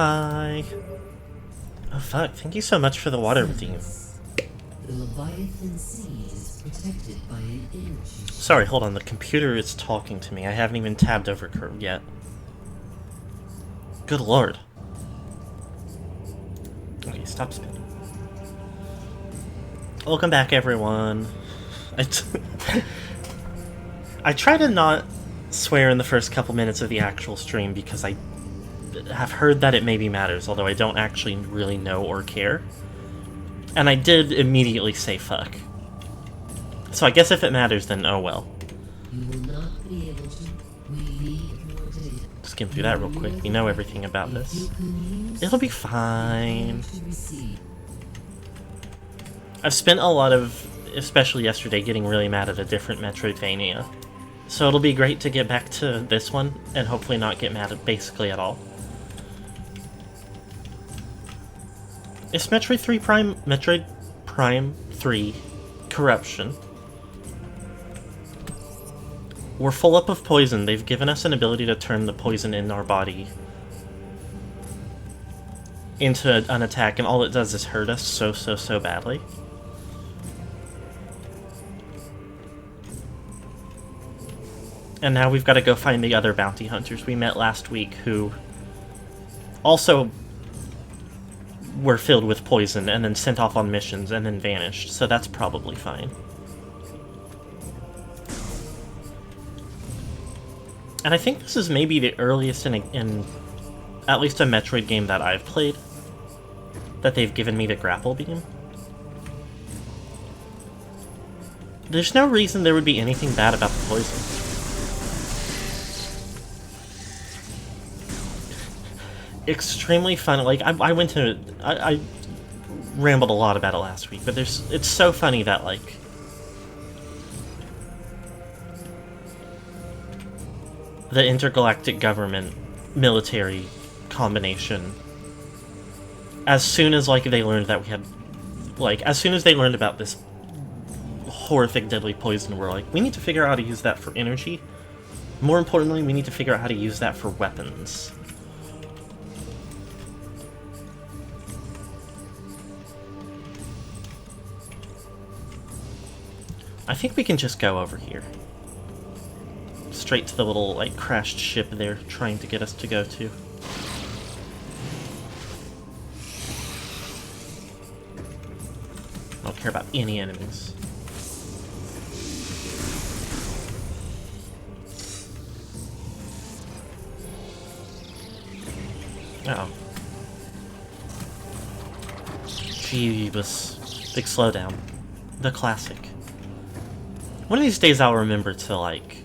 Hi. Oh fuck, thank you so much for the water redeem. The Leviathan Sea is protected by an energy. Sorry, hold on, the computer is talking to me. I haven't even tabbed over curve yet. Good lord. Okay, stop spinning. Welcome back, everyone. I try to not swear in the first couple minutes of the actual stream because I have heard that it maybe matters, although I don't actually really know or care. And I did immediately say fuck. So I guess if it matters, then oh well. You will not be able to. We need more data. Skim through that real quick. We know everything about this. It'll be fine. I've spent a lot of, especially yesterday, getting really mad at a different Metroidvania. So it'll be great to get back to this one, and hopefully not get mad at basically at all. Is Metroid Prime 3 Corruption? We're full up of poison. They've given us an ability to turn the poison in our body into an attack, and all it does is hurt us so badly. And now we've got to go find the other bounty hunters we met last week, who also were filled with poison and then sent off on missions and then vanished, so that's probably fine. And I think this is maybe the earliest in at least a Metroid game that I've played that they've given me the grapple beam. There's no reason there would be anything bad about the poison. Extremely fun. Like, I rambled a lot about it last week, but it's so funny that, like, the intergalactic government military combination, as soon as, like, they learned that we had, like, as soon as they learned about this horrific deadly poison, we're like, we need to figure out how to use that for energy. More importantly, we need to figure out how to use that for weapons. I think we can just go over here. Straight to the little, like, crashed ship they're trying to get us to go to. I don't care about any enemies. Uh-oh. Jeebus. Big slowdown. The classic. One of these days I'll remember to, like,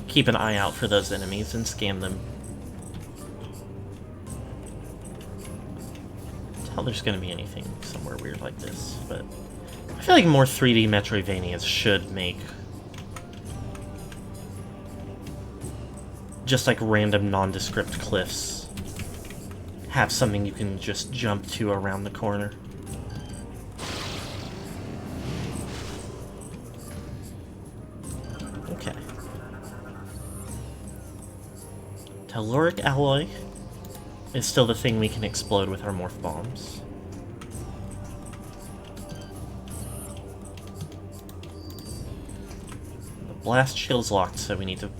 keep an eye out for those enemies and scam them. How there's gonna be anything somewhere weird like this, but I feel like more 3D Metroidvanias should make just like random nondescript cliffs have something you can just jump to around the corner. Okay. Telluric alloy is still the thing we can explode with our morph bombs. The blast shield's locked, so we need to...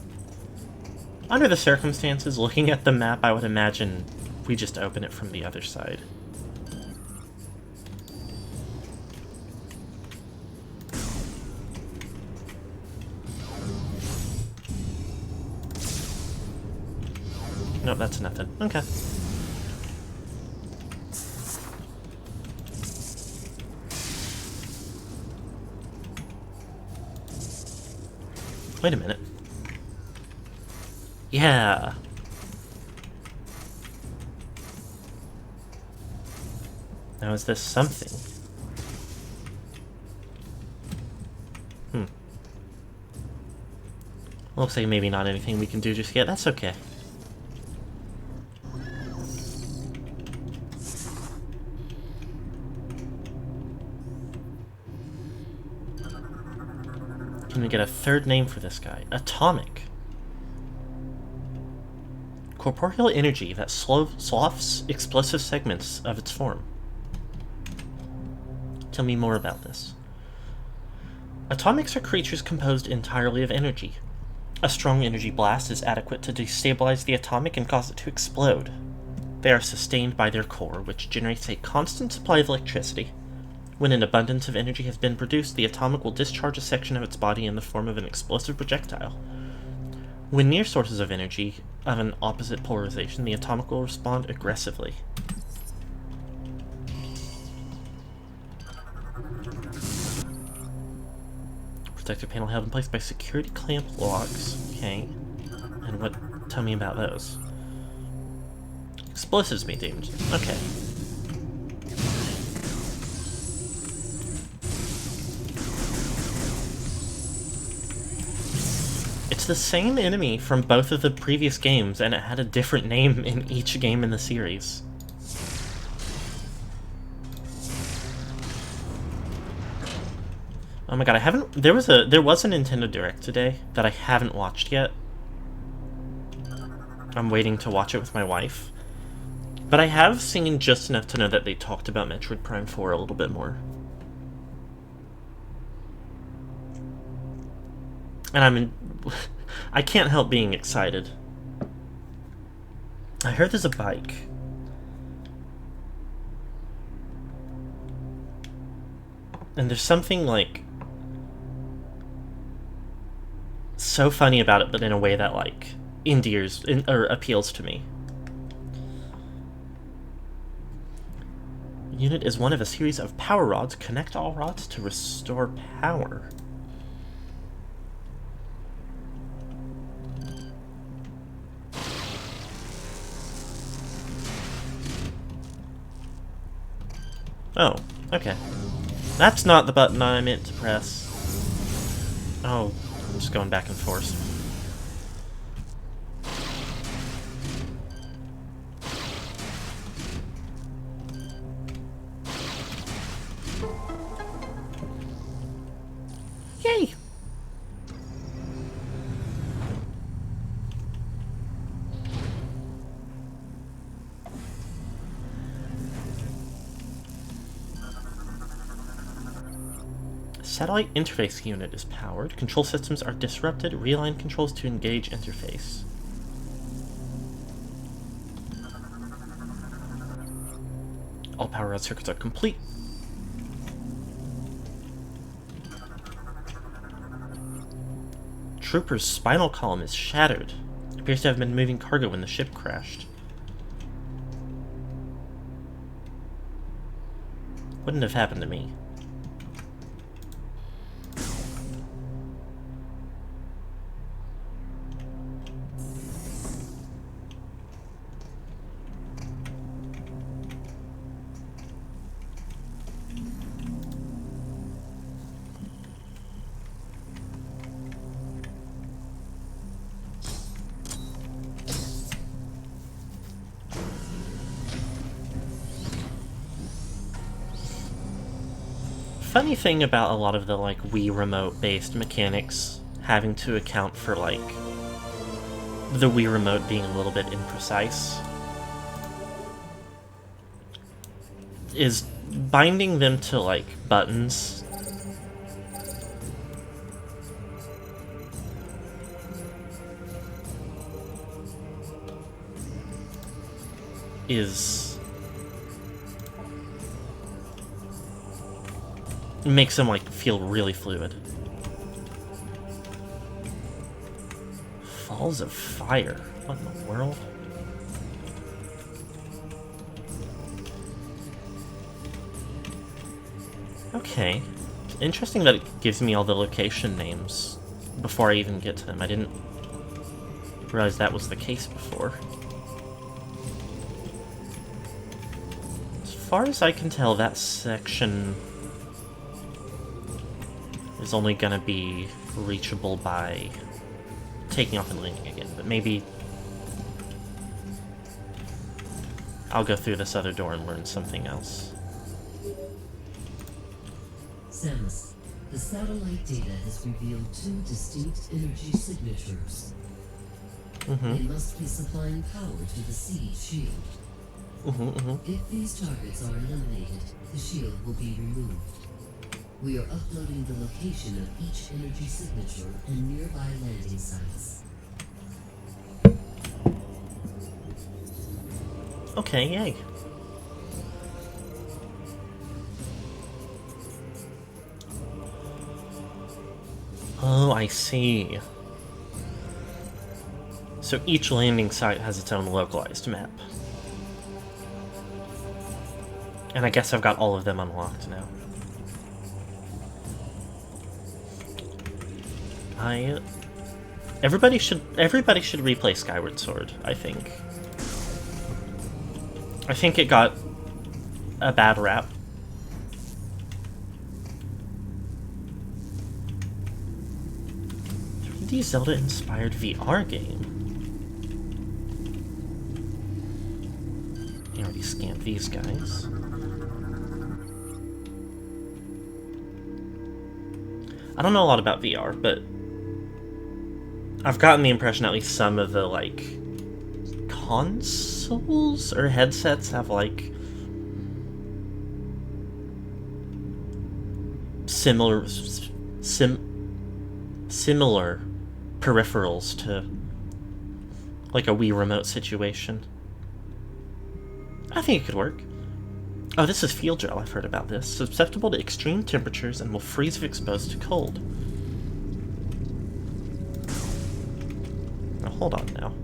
Under the circumstances, looking at the map, I would imagine we just open it from the other side. Nope, that's nothing. Okay. Wait a minute. Yeah. Now is this something? Looks like maybe not anything we can do just yet. That's okay. Can we get a third name for this guy? Atomic. corporeal energy that sloughs explosive segments of its form. Tell me more about this. Atomics are creatures composed entirely of energy. A strong energy blast is adequate to destabilize the atomic and cause it to explode. They are sustained by their core, which generates a constant supply of electricity. When an abundance of energy has been produced, the atomic will discharge a section of its body in the form of an explosive projectile. When near sources of energy of an opposite polarization, the atomic will respond aggressively. Protective panel held in place by security clamp locks. Okay. And what? Tell me about those. Explosives be deemed. Okay. It's the same enemy from both of the previous games, and it had a different name in each game in the series. Oh my god, I haven't... There was a Nintendo Direct today that I haven't watched yet. I'm waiting to watch it with my wife. But I have seen just enough to know that they talked about Metroid Prime 4 a little bit more. And I can't help being excited. I heard there's a bike. And there's something, like, so funny about it, but in a way that, like, or appeals to me. Unit is one of a series of power rods. Connect all rods to restore power. Oh, okay. That's not the button I meant to press. Oh, I'm just going back and forth. Yay! Satellite interface unit is powered. Control systems are disrupted. Realign controls to engage interface. All power rod circuits are complete. Trooper's spinal column is shattered. Appears to have been moving cargo when the ship crashed. Wouldn't have happened to me. Funny thing about a lot of the, like, Wii Remote-based mechanics having to account for, like, the Wii Remote being a little bit imprecise is binding them to, like, buttons. Makes them, like, feel really fluid. Falls of fire. What in the world? Okay. Interesting that it gives me all the location names before I even get to them. I didn't realize that was the case before. As far as I can tell, that section is only gonna be reachable by taking off and landing again, but maybe I'll go through this other door and learn something else. Samus, the satellite data has revealed two distinct energy signatures. They must be supplying power to the siege shield. If these targets are eliminated, the shield will be removed. We are uploading the location of each energy signature and nearby landing sites. Okay, yay. Oh, I see. So each landing site has its own localized map. And I guess I've got all of them unlocked now. Everybody should replay Skyward Sword, I think. I think it got a bad rap. 3D Zelda-inspired VR game. You already scanned these guys. I don't know a lot about VR, but I've gotten the impression at least some of the, like, consoles or headsets have, like, similar peripherals to, like, a Wii Remote situation. I think it could work. Oh, this is Field Gel. I've heard about this. Susceptible to extreme temperatures and will freeze if exposed to cold. Now, hold on now.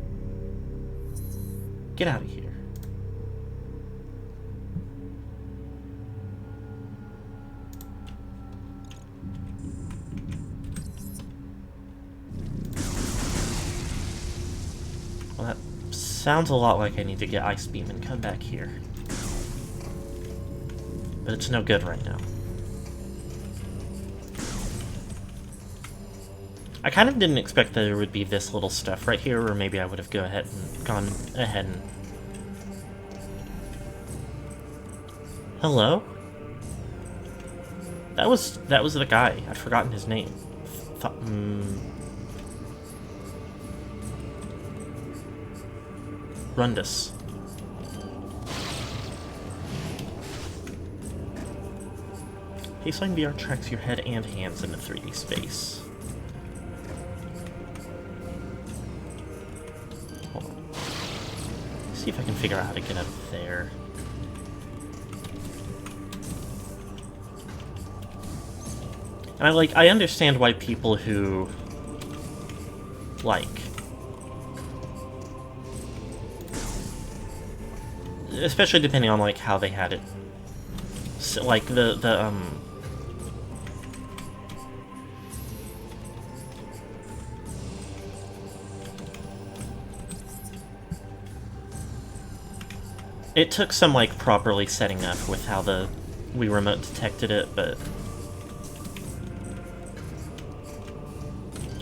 Get out of here. Well, that sounds a lot like I need to get Ice Beam and come back here. But it's no good right now. I kind of didn't expect that there would be this little stuff right here, or maybe I would have gone ahead and... Hello? That was the guy. I'd forgotten his name. Rundus. Baseline VR tracks your head and hands into 3D space. Hold on. Let's see if I can figure out how to get up there. And I understand why people who, like, especially depending on, like, how they had it, so, like, it took some, like, properly setting up with how the Wii Remote detected it, but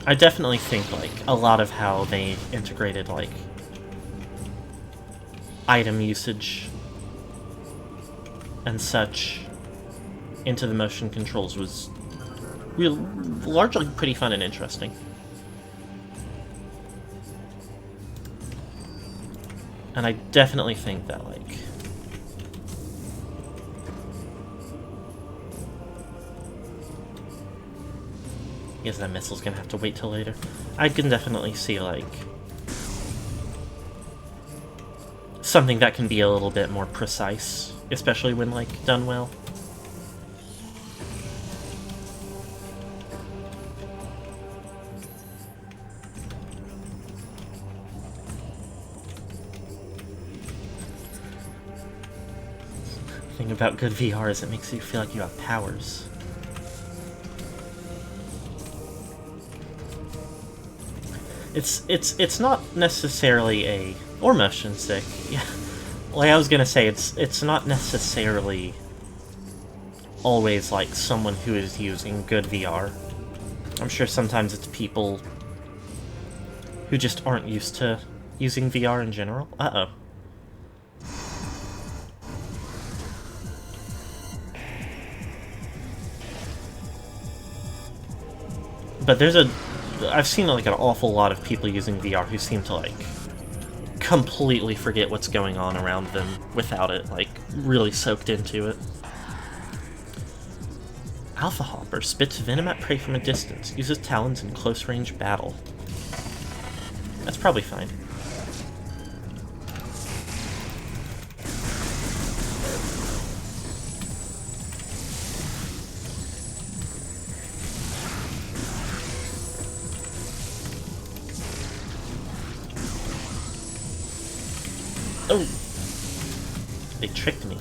I definitely think, like, a lot of how they integrated, like, item usage and such into the motion controls was largely pretty fun and interesting. And I definitely think that, like, I guess that missile's gonna have to wait till later. I can definitely see, like, something that can be a little bit more precise, especially when, like, done well. The thing about good VR is it makes you feel like you have powers. It's not necessarily or motion sick. Yeah. Like I was gonna say, it's not necessarily always like someone who is using good VR. I'm sure sometimes it's people who just aren't used to using VR in general. Uh-oh. But there's a I've seen like an awful lot of people using VR who seem to like completely forget what's going on around them without it, like really soaked into it. Alpha Hopper spits venom at prey from a distance, uses talons in close-range battle. That's probably fine. Oh! They tricked me.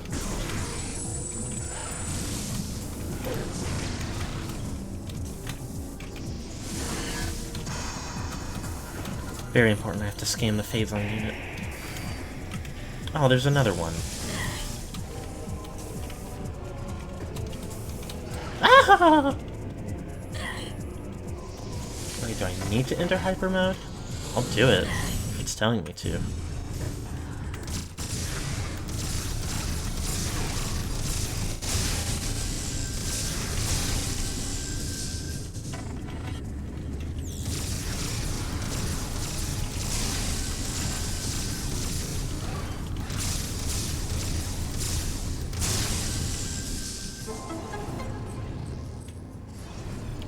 Very important, I have to scan the phazon unit. Oh, there's another one. Ah! Wait, do I need to enter hyper mode? I'll do it, if it's telling me to.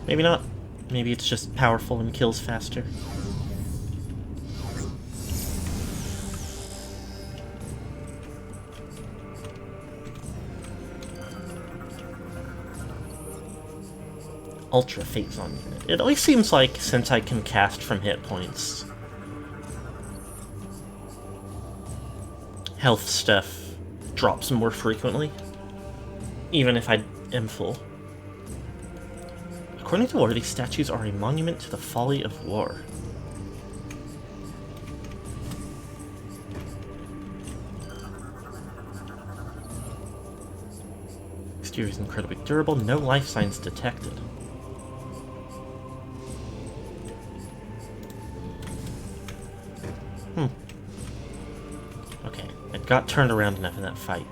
Maybe not. Maybe it's just powerful and kills faster. Ultra phazon unit. It always seems like since I can cast from hit points, health stuff drops more frequently, even if I am full. According to lore, these statues are a monument to the folly of war. Exterior is incredibly durable, no life signs detected. Okay, it got turned around enough in that fight.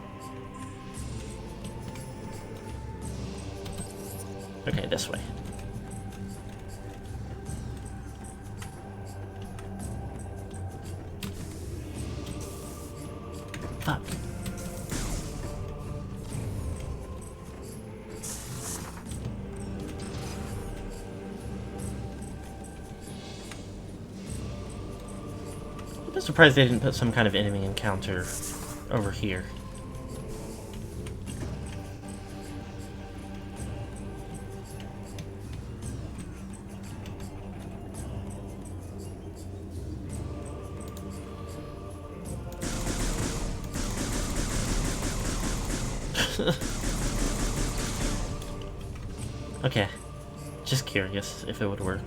Okay, this way. Fuck. I'm surprised they didn't put some kind of enemy encounter over here. Okay, just curious if it would work.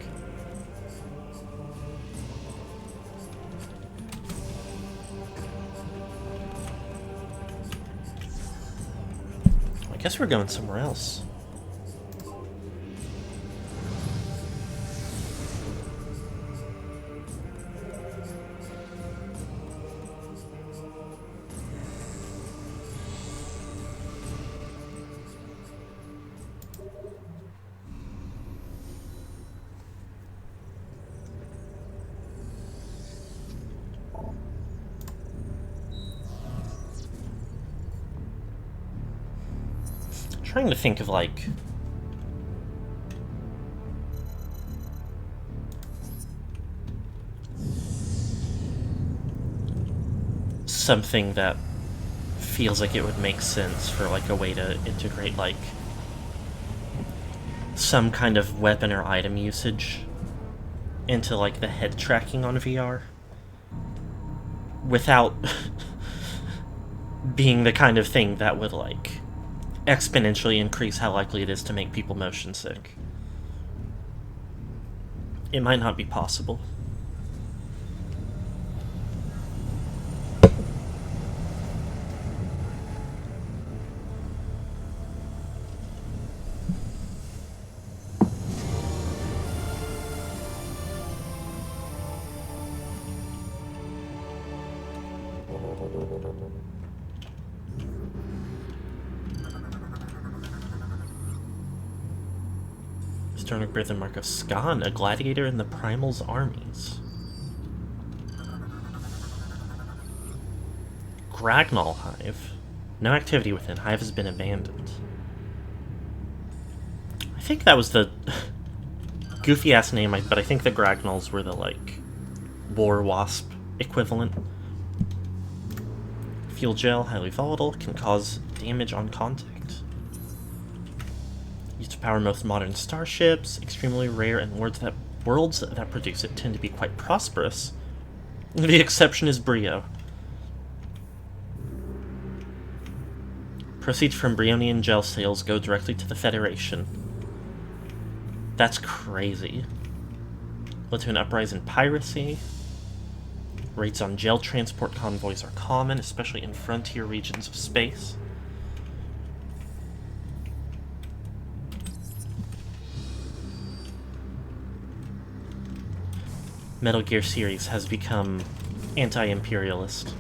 I guess we're going somewhere else. Trying to think of like something that feels like it would make sense for like a way to integrate like some kind of weapon or item usage into like the head tracking on VR without being the kind of thing that would like exponentially increase how likely it is to make people motion sick. It might not be possible. Sternok bears the mark of Skan, a gladiator in the Primal's armies. Gragnall Hive. No activity within. Hive has been abandoned. I think that was the goofy-ass name, but I think the Gragnalls were the, like, war wasp equivalent. Fuel gel, highly volatile, can cause damage on contact. Used to power most modern starships, extremely rare, and worlds that produce it tend to be quite prosperous. The exception is Brio. Proceeds from Brionian gel sales go directly to the Federation. That's crazy. Led to an uprise in piracy. Raids on gel transport convoys are common, especially in frontier regions of space. Metal Gear series has become anti-imperialist.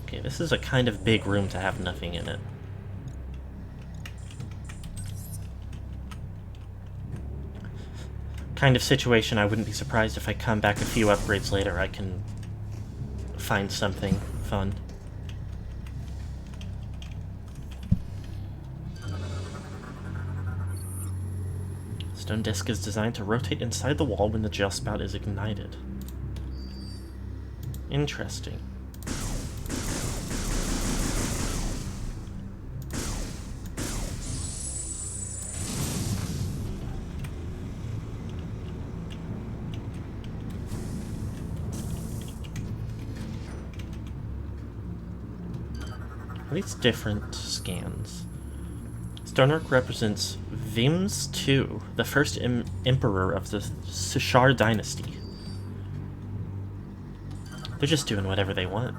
Okay, this is a kind of big room to have nothing in it. Kind of situation I wouldn't be surprised if I come back a few upgrades later I can find something fun. Stone disc is designed to rotate inside the wall when the gel spout is ignited. Interesting. Are these different scans? Stonework represents Vims II, the first emperor of the Sushar dynasty. They're just doing whatever they want.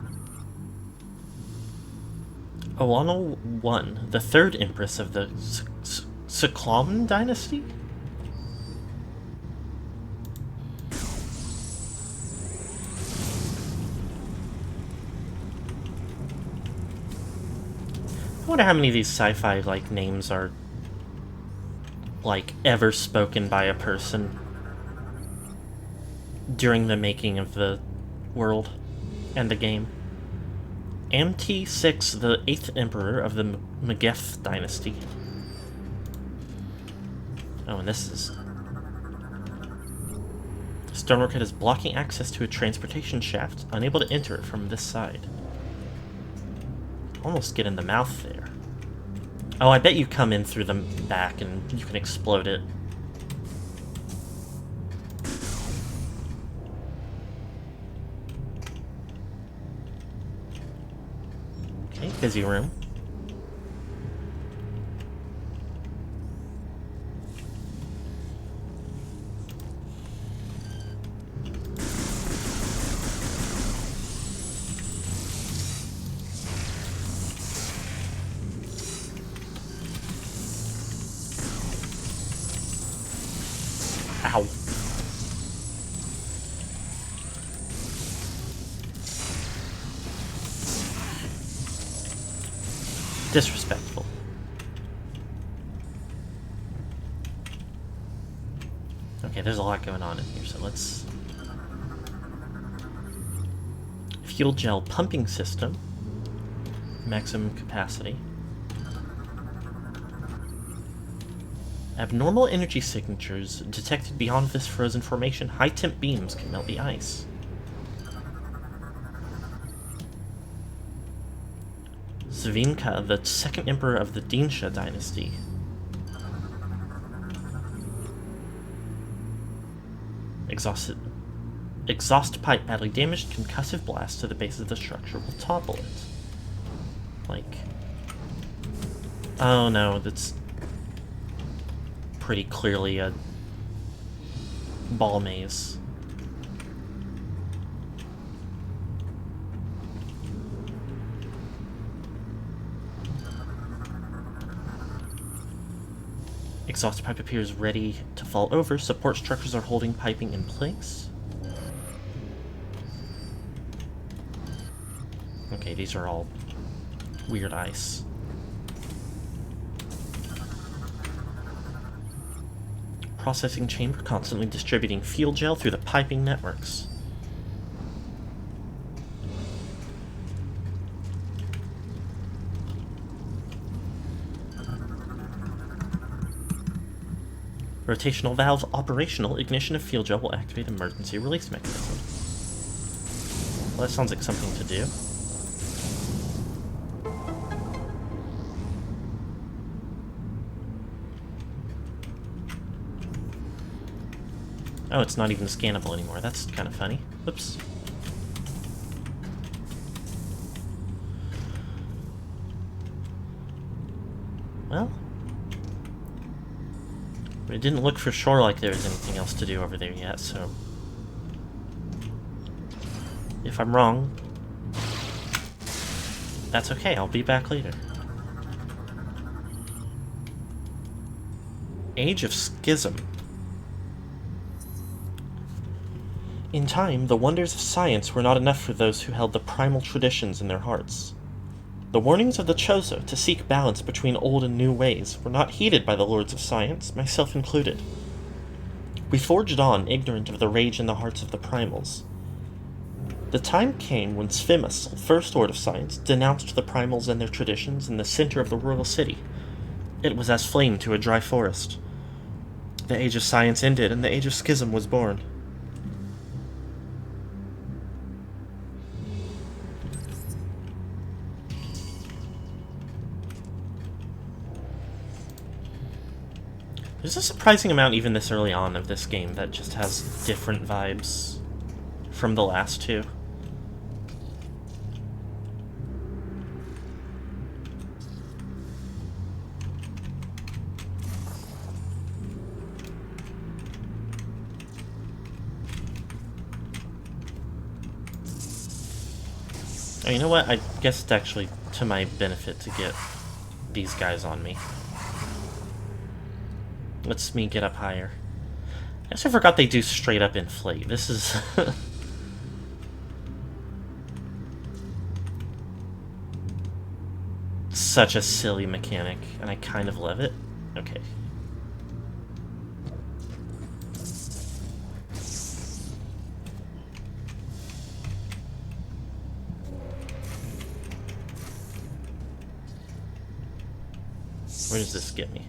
Olanal I, the third empress of the Suklom dynasty? I wonder how many of these sci-fi like names are like ever spoken by a person during the making of the world and the game. MT6, the 8th emperor of the Megeth dynasty. Oh, and this is... Stonework is blocking access to a transportation shaft, unable to enter it from this side. Almost get in the mouth there. Oh, I bet you come in through the back and you can explode it. Okay, busy room. Ow. Disrespectful. Okay, there's a lot going on in here, so let's... Fuel gel pumping system. Maximum capacity. Abnormal energy signatures detected beyond this frozen formation. High-temp beams can melt the ice. Svinka, the second emperor of the Dinsha dynasty. Exhaust pipe badly damaged. Concussive blast to the base of the structure will topple it. Like... Oh no, that's... pretty clearly a ball maze. Exhaust pipe appears ready to fall over. Support structures are holding piping in place. Okay, these are all weird ice. Processing chamber constantly distributing fuel gel through the piping networks. Rotational valve operational. Ignition of fuel gel will activate emergency release mechanism. Well, that sounds like something to do. Oh, it's not even scannable anymore. That's kind of funny. Whoops. Well, it didn't look for sure like there was anything else to do over there yet, so... If I'm wrong, that's okay, I'll be back later. Age of Schism. In time, the wonders of science were not enough for those who held the primal traditions in their hearts. The warnings of the Chozo to seek balance between old and new ways were not heeded by the lords of science, myself included. We forged on, ignorant of the rage in the hearts of the primals. The time came when Sphimus, first lord of science, denounced the primals and their traditions in the center of the royal city. It was as flame to a dry forest. The age of science ended, and the age of schism was born. There's a surprising amount even this early on of this game that just has different vibes from the last two. Oh, you know what? I guess it's actually to my benefit to get these guys on me. Let's me get up higher. I guess I forgot they do straight up inflate. This is... such a silly mechanic, and I kind of love it. Okay. Where does this get me?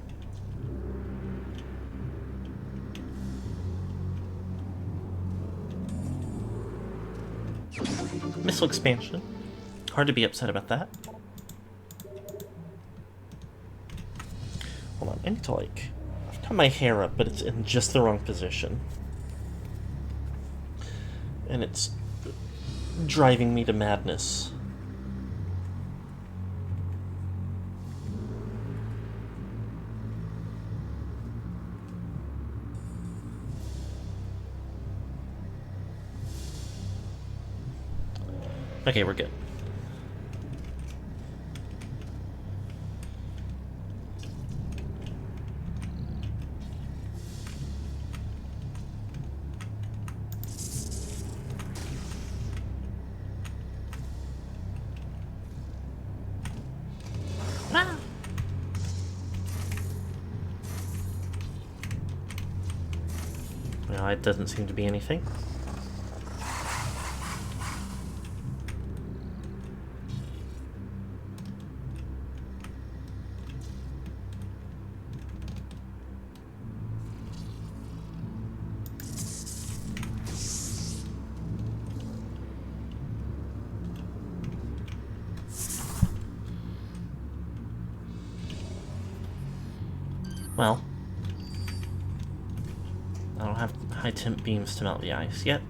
Missile expansion. Hard to be upset about that. Hold on, I need to like... I've got my hair up, but it's in just the wrong position. And it's driving me to madness. Okay, we're good. Well, it doesn't seem to be anything. Well, I don't have high temp beams to melt the ice yet.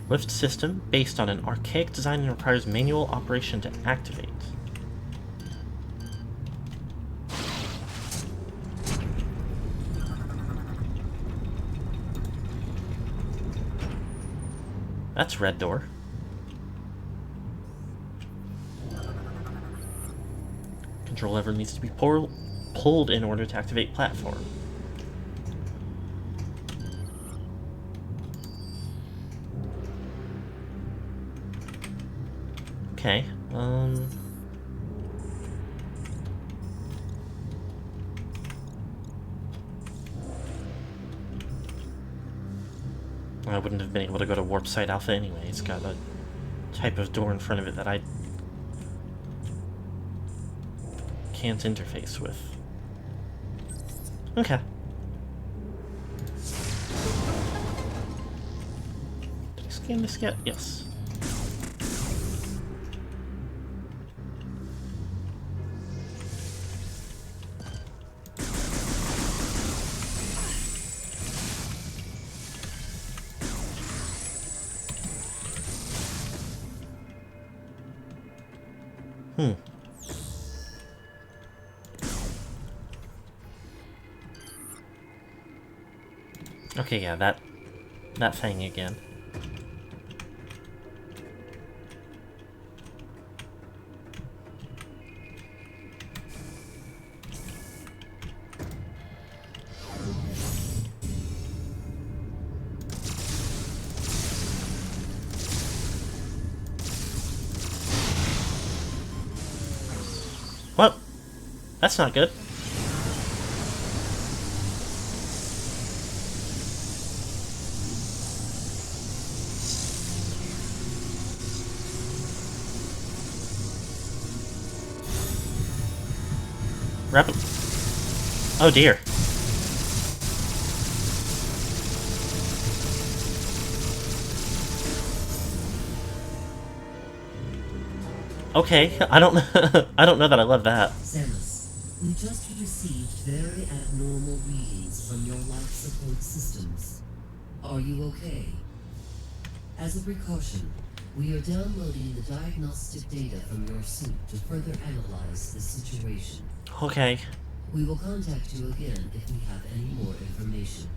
Lift system based on an archaic design and requires manual operation to activate. That's red door. Control lever needs to be pulled in order to activate platform. Okay, I wouldn't have been able to go to Warp Site Alpha anyway. It's got a type of door in front of it that I can't interface with. Okay. Did I scan this yet? Yes. Okay, yeah, that thing again. Well, that's not good. Rapid. Oh dear. Okay, I don't know. I don't know that I love that. Samus, we just received very abnormal readings from your life support systems. Are you okay? As a precaution, we are downloading the diagnostic data from your suit to further analyze the situation. Okay. We will contact you again if we have any more information.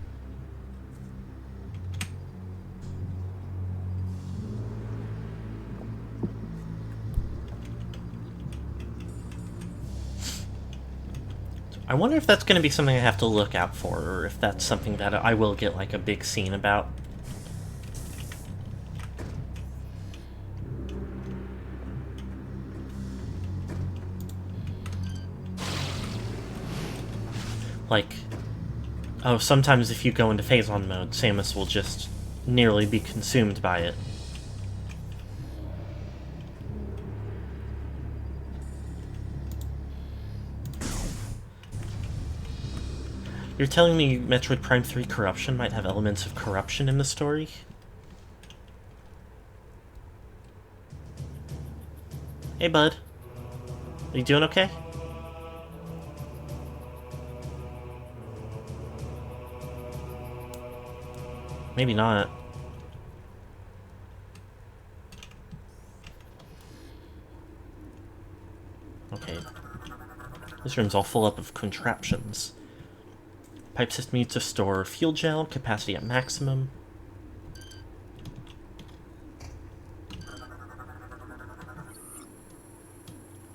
I wonder if that's going to be something I have to look out for, or if that's something that I will get, like, a big scene about. Like, oh, sometimes if you go into Phazon mode, Samus will just nearly be consumed by it. You're telling me Metroid Prime 3 Corruption might have elements of corruption in the story? Hey, bud. Are you doing okay? Maybe not. Okay. This room's all full up of contraptions. Pipe system used to store fuel gel, capacity at maximum.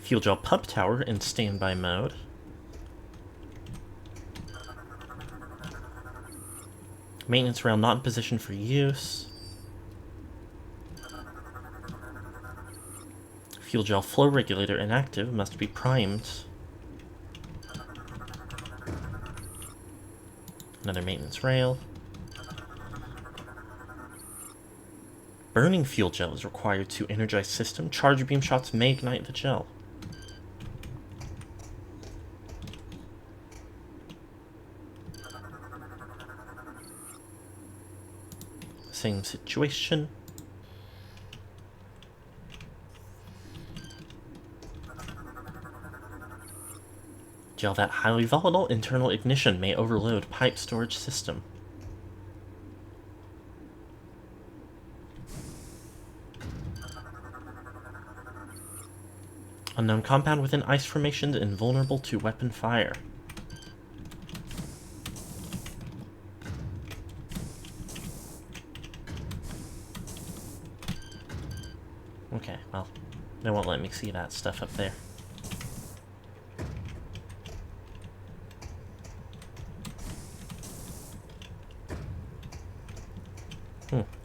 Fuel gel pump tower in standby mode. Maintenance rail not in position for use. Fuel gel flow regulator inactive, must be primed. Another maintenance rail. Burning fuel gel is required to energize system. Charge beam shots may ignite the gel. Same situation. Gel that highly volatile internal ignition may overload pipe storage system. Unknown compound within ice formations invulnerable to weapon fire. Okay, well, they won't let me see that stuff up there.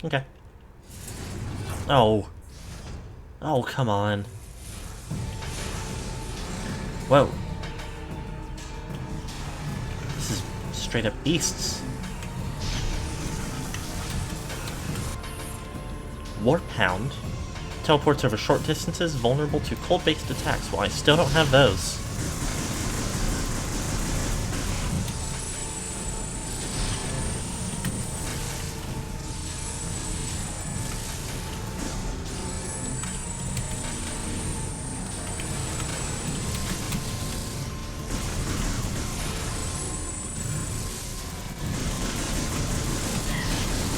Okay. Oh. Oh, come on. Whoa. This is straight up beasts. Warp Hound. Teleports over short distances, vulnerable to cold-based attacks. Well, I still don't have those.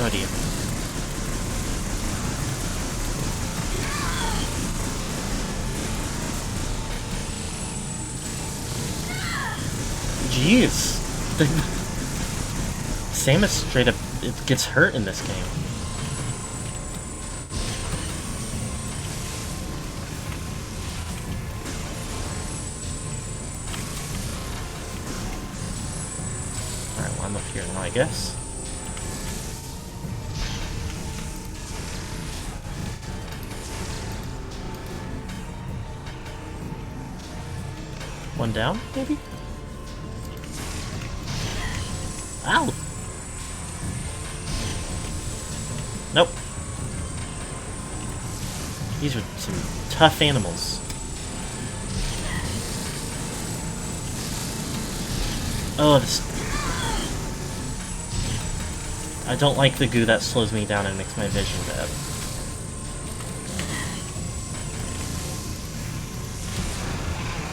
Oh dear. Jeez. Samus straight up gets hurt in this game. Alright, well, I'm up here now, I guess. One down, maybe? Ow! Nope. These are some tough animals. Oh, this... I don't like the goo that slows me down and makes my vision bad.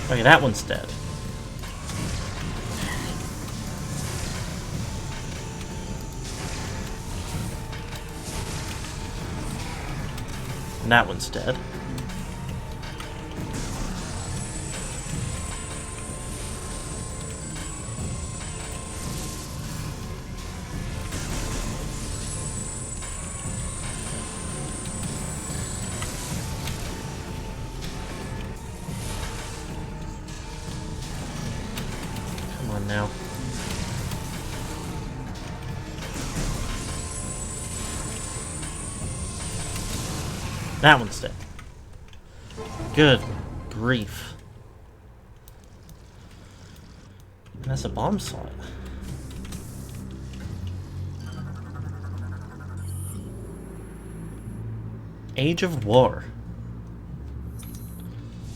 Okay, that one's dead. And that one's dead. Come on now. That one's dead. Good grief. And that's a bomb slot. Age of War.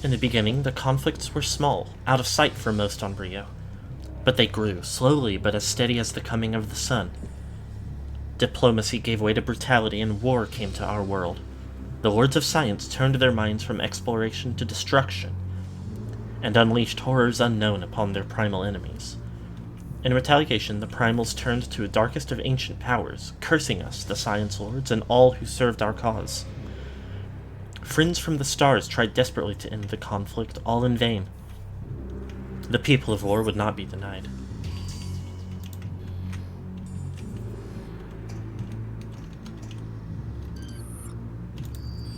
In the beginning, the conflicts were small, out of sight for most on Brio. But they grew, slowly but as steady as the coming of the sun. Diplomacy gave way to brutality and war came to our world. The Lords of Science turned their minds from exploration to destruction, and unleashed horrors unknown upon their primal enemies. In retaliation, the Primals turned to the darkest of ancient powers, cursing us, the Science Lords, and all who served our cause. Friends from the stars tried desperately to end the conflict, all in vain. The people of War would not be denied.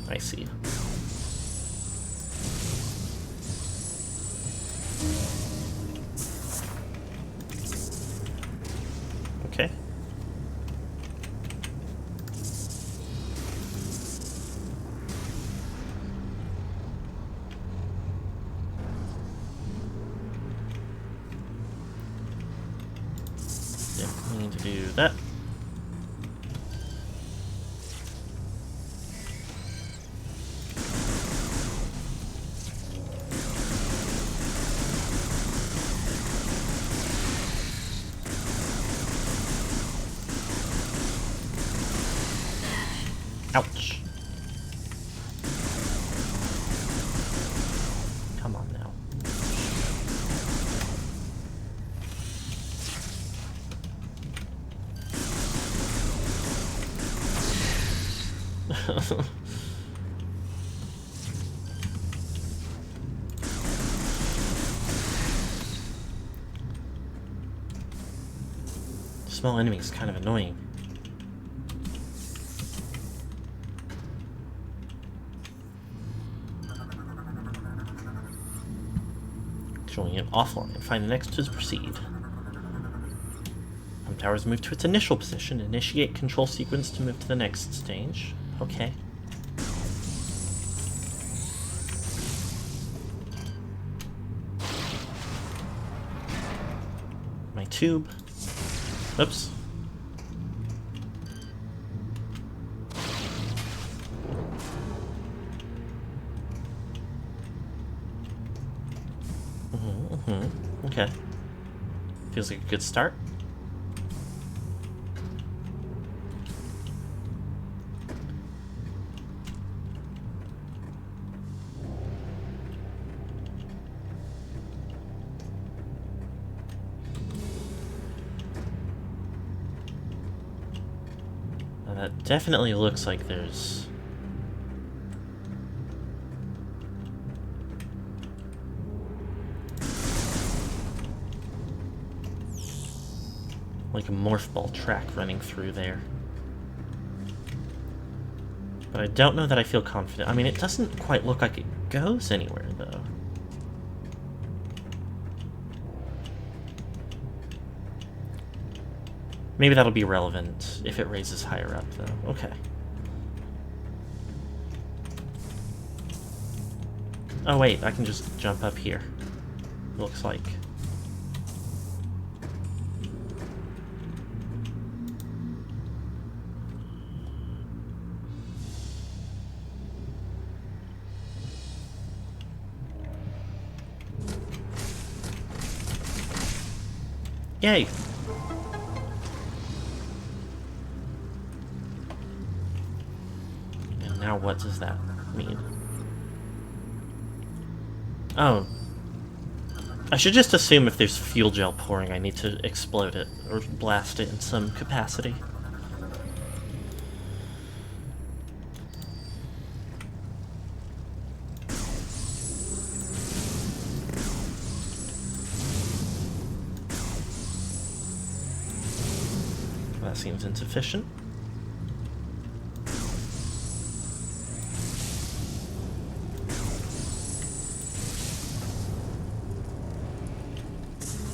I see. Okay. Yeah, we need to do that. Ouch. Come on now. Small enemy is kind of annoying. Showing it offline. Find the next to proceed. Towers move to its initial position. Initiate control sequence to move to the next stage. Okay. tube. Oops. Okay. Feels like a good start. Now that definitely looks like there's... like a morph ball track running through there. But I don't know that I feel confident. I mean, it doesn't quite look like it goes anywhere, though. Maybe that'll be relevant if it raises higher up, though. Okay. Oh, wait, I can just jump up here. Looks like. Yay! And now what does that mean? Oh. I should just assume if there's fuel gel pouring, I need to explode it, or blast it in some capacity. That seems insufficient.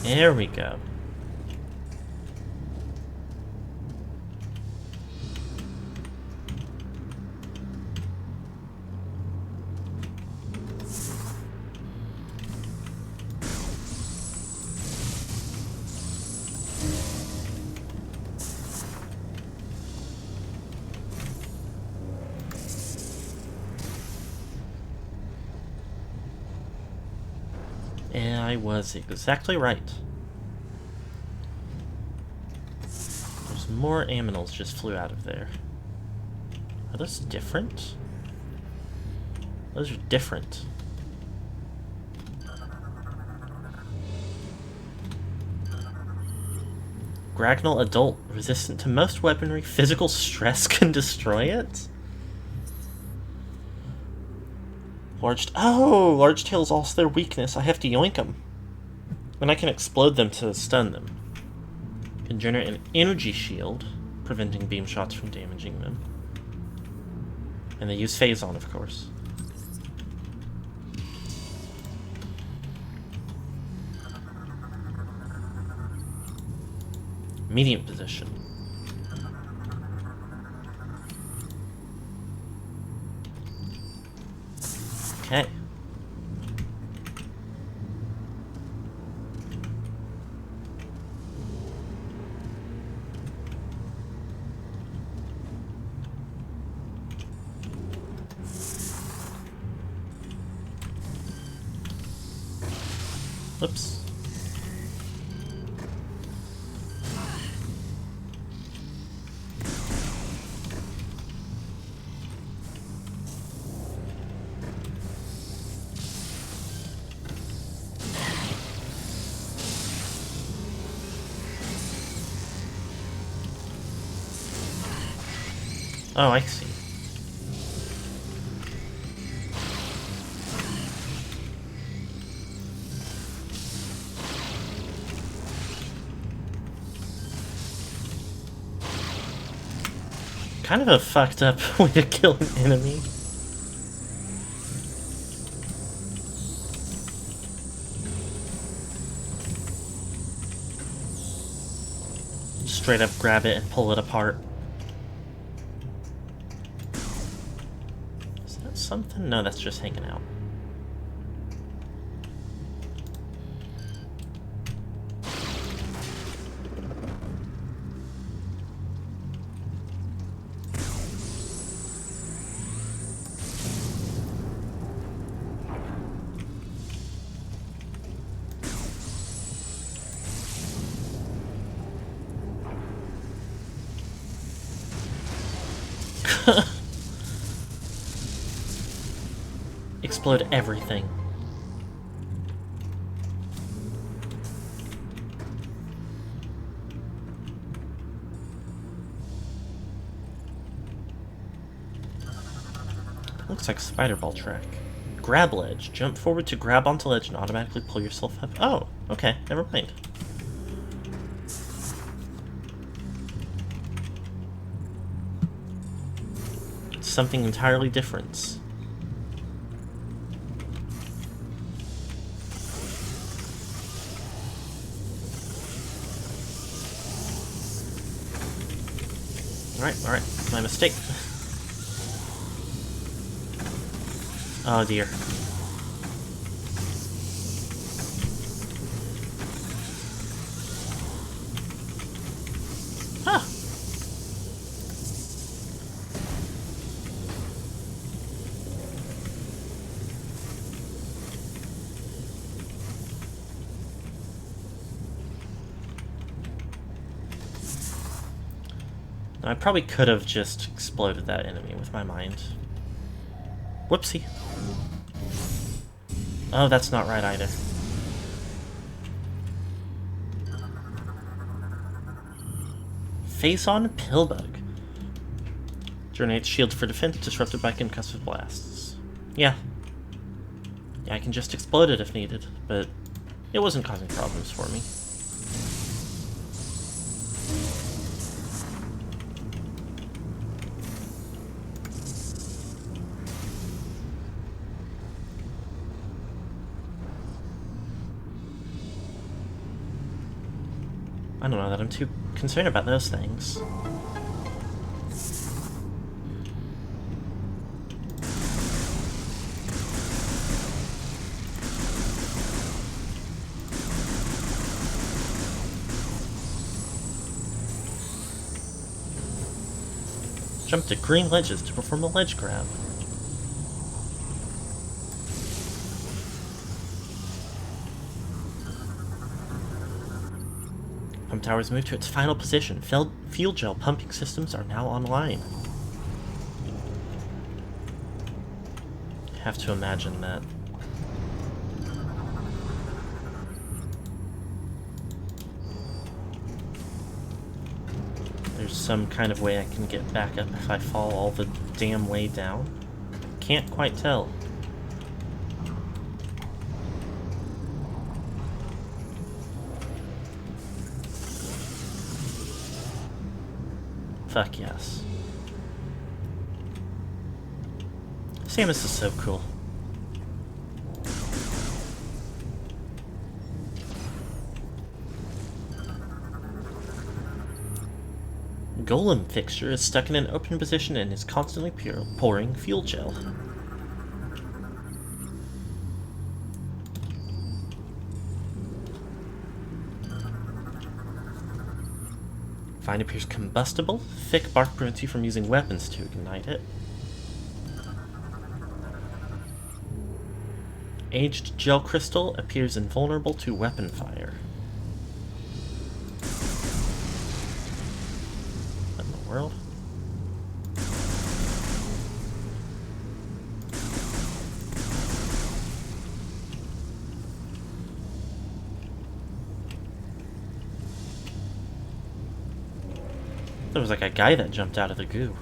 There we go. And I was exactly right. There's more aminals just flew out of there. Are those different? Those are different. Gragnal adult, resistant to most weaponry, physical stress can destroy it? Large tails also their weakness. I have to yoink them. And I can explode them to stun them. Can generate an energy shield, preventing beam shots from damaging them. And they use phase on, of course. Medium position. Okay. Oops. Oh, I see. Kind of a fucked up way to kill an enemy. Straight up grab it and pull it apart. Is that something? No, that's just hanging out. Explode everything. Looks like a spider ball track. Grab ledge. Jump forward to grab onto ledge and automatically pull yourself up. Oh, okay, never mind. It's something entirely different. Alright, my mistake. Oh dear. Huh. I probably could have just exploded that enemy with my mind. Whoopsie. Oh, that's not right either. Face-on Pillbug. Generates shield for defense disrupted by concussive blasts. Yeah, I can just explode it if needed, but it wasn't causing problems for me. I don't know that I'm too concerned about those things. Jump to green ledges to perform a ledge grab. Pump towers move to its final position. Fuel gel pumping systems are now online. I have to imagine that. There's some kind of way I can get back up if I fall all the damn way down. Can't quite tell. Fuck yes. Samus is so cool. Golem fixture is stuck in an open position and is constantly pouring fuel gel. Vine appears combustible. Thick bark prevents you from using weapons to ignite it. Aged gel crystal appears invulnerable to weapon fire. What in the world? There was like a guy that jumped out of the goo.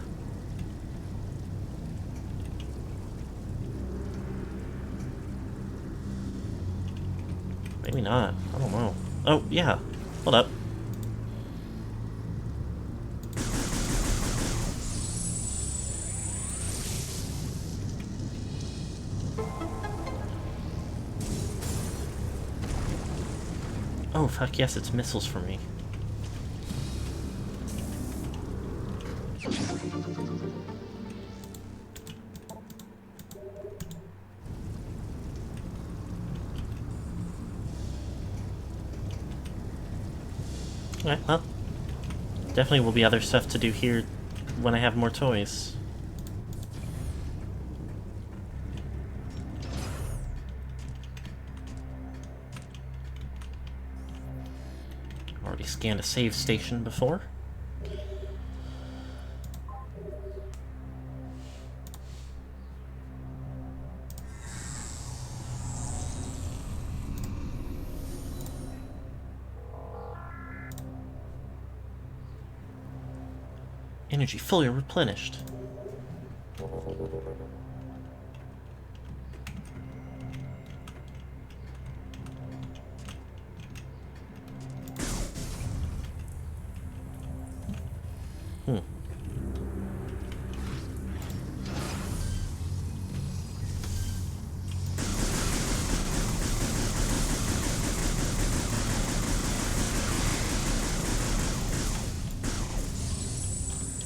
Maybe not. I don't know. Oh, yeah. Hold up. Oh, fuck yes, it's missiles for me. Okay, well, definitely will be other stuff to do here when I have more toys. Already scanned a save station before. Energy fully replenished.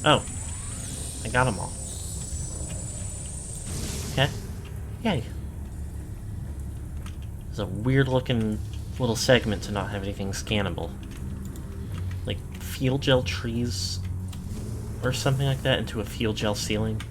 Oh. I got them all. Okay. Yay. It's a weird looking little segment to not have anything scannable. Like field gel trees or something like that into a field gel ceiling.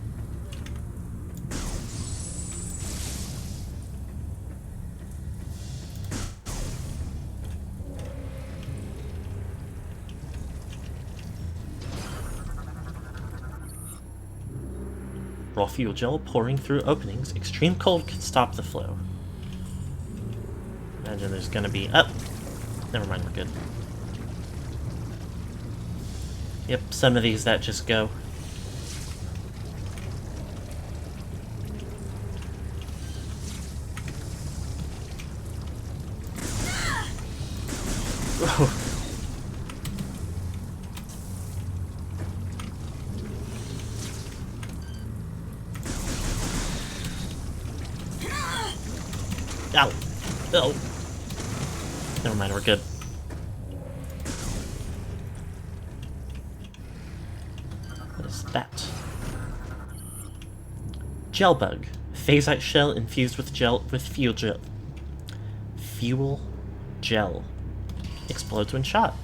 Raw fuel gel pouring through openings. Extreme cold can stop the flow. Imagine there's gonna be... Oh! Never mind, we're good. Yep, some of these that just go. Ow! Oh! Never mind, we're good. What is that? Gel bug. Phasite shell infused with fuel gel. Fuel gel. Explodes when shot.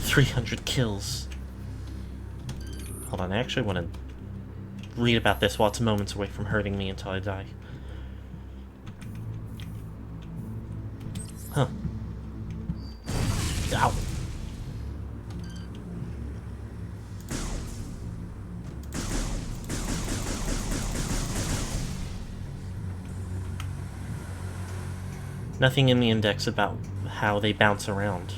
.300 kills. Hold on, I actually want to read about this while it's moments away from hurting me until I die. Huh. Ow. Nothing in the index about how they bounce around.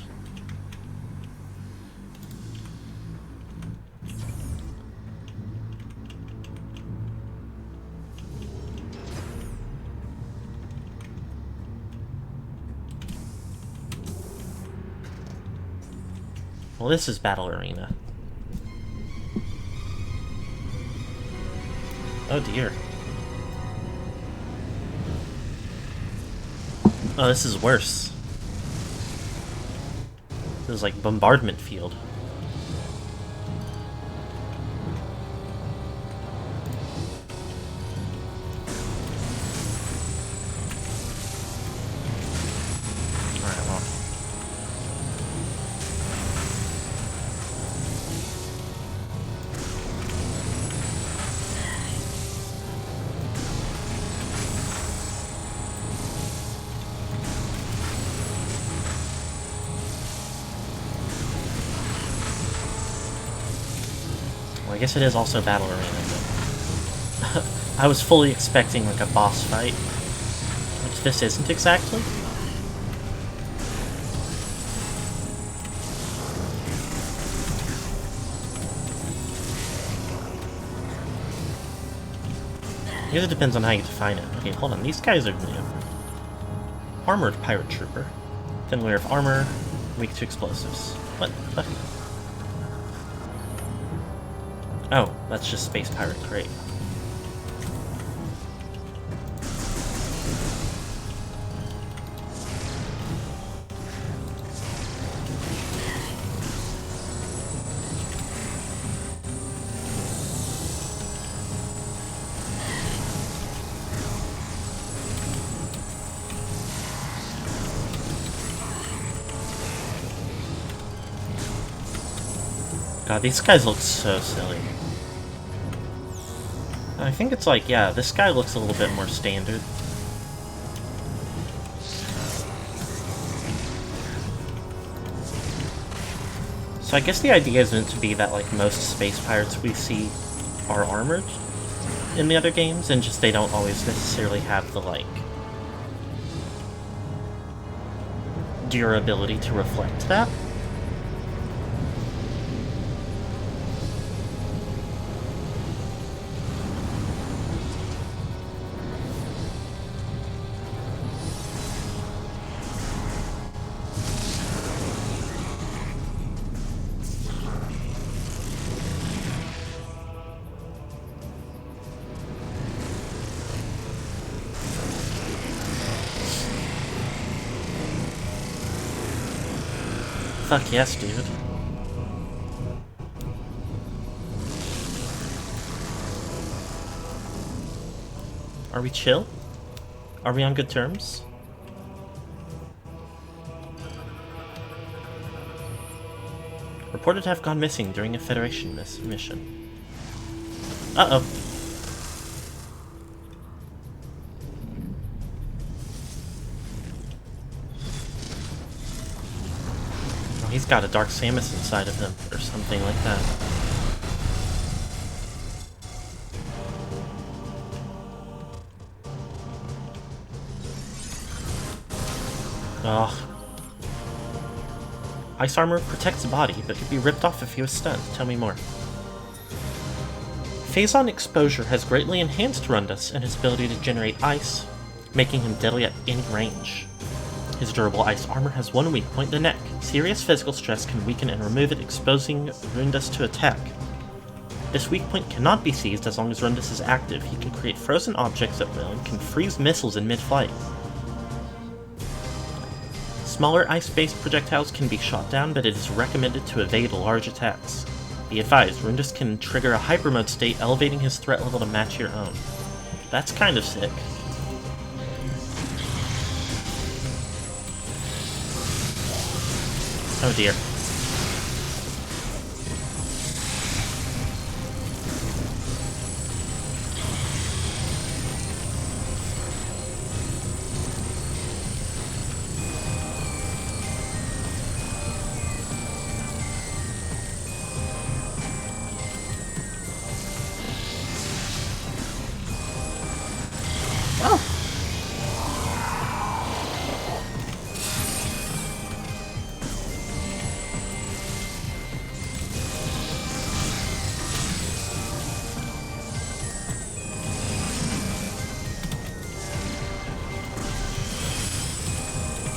Well, this is Battle Arena. Oh dear. Oh, this is worse. This is like bombardment field. Alright, well. I guess it is also Battle Arena, but I was fully expecting like a boss fight, which this isn't exactly. I guess it depends on how you define it. Okay, hold on, these guys are new. Armored Pirate Trooper. Thin layer of armor, weak to explosives. What the fuck? Oh, that's just Space Pirate Crate. God, these guys look so silly. I think it's like, yeah, this guy looks a little bit more standard. So I guess the idea is meant to be that, like, most space pirates we see are armored. in the other games, and just they don't always necessarily have the, like, durability to reflect that. Fuck yes, dude. Are we chill? Are we on good terms? Reported to have gone missing during a Federation mission. Uh-oh. Oh, he's got a Dark Samus inside of him, or something like that. Ugh. Ice armor protects the body, but could be ripped off if he was stunned. Tell me more. Phazon exposure has greatly enhanced Rundus and his ability to generate ice, making him deadly at any range. His durable ice armor has one weak point, the neck. Serious physical stress can weaken and remove it, exposing Rundus to attack. This weak point cannot be seized as long as Rundus is active. He can create frozen objects at will and can freeze missiles in mid-flight. Smaller ice-based projectiles can be shot down, but it is recommended to evade large attacks. Be advised, Rundus can trigger a hyper mode state, elevating his threat level to match your own. That's kind of sick. Oh dear.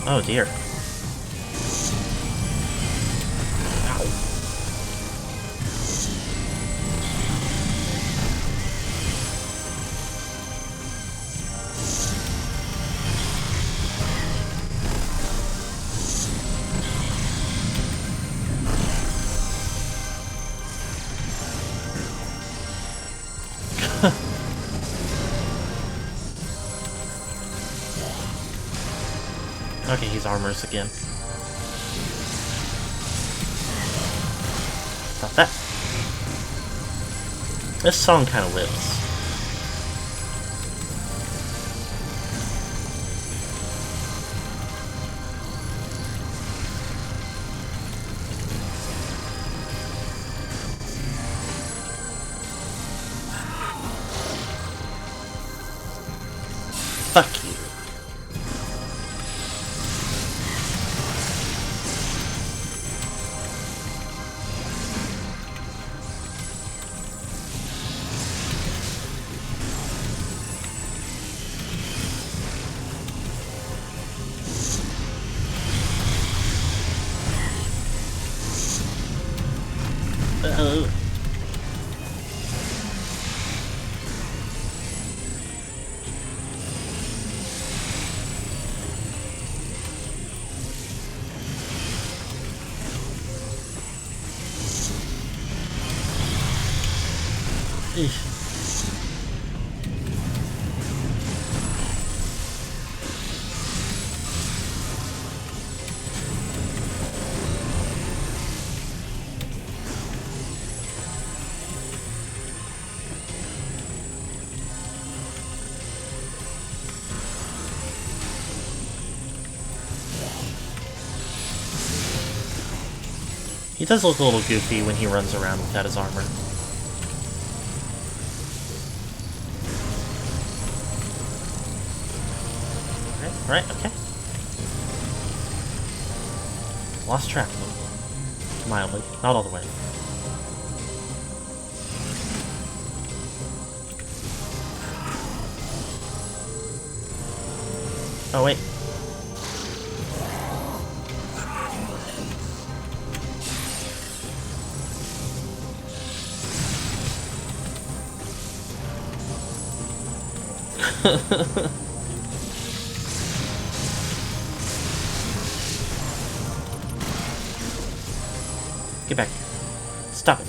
Oh dear. Ow. Okay, he's armors again. Stop that. This song kind of lives. Fuck you. He does look a little goofy when he runs around without his armor. Right, okay. Lost track of them. Mildly. Not all the way. Oh, wait. Get back here. Stop it.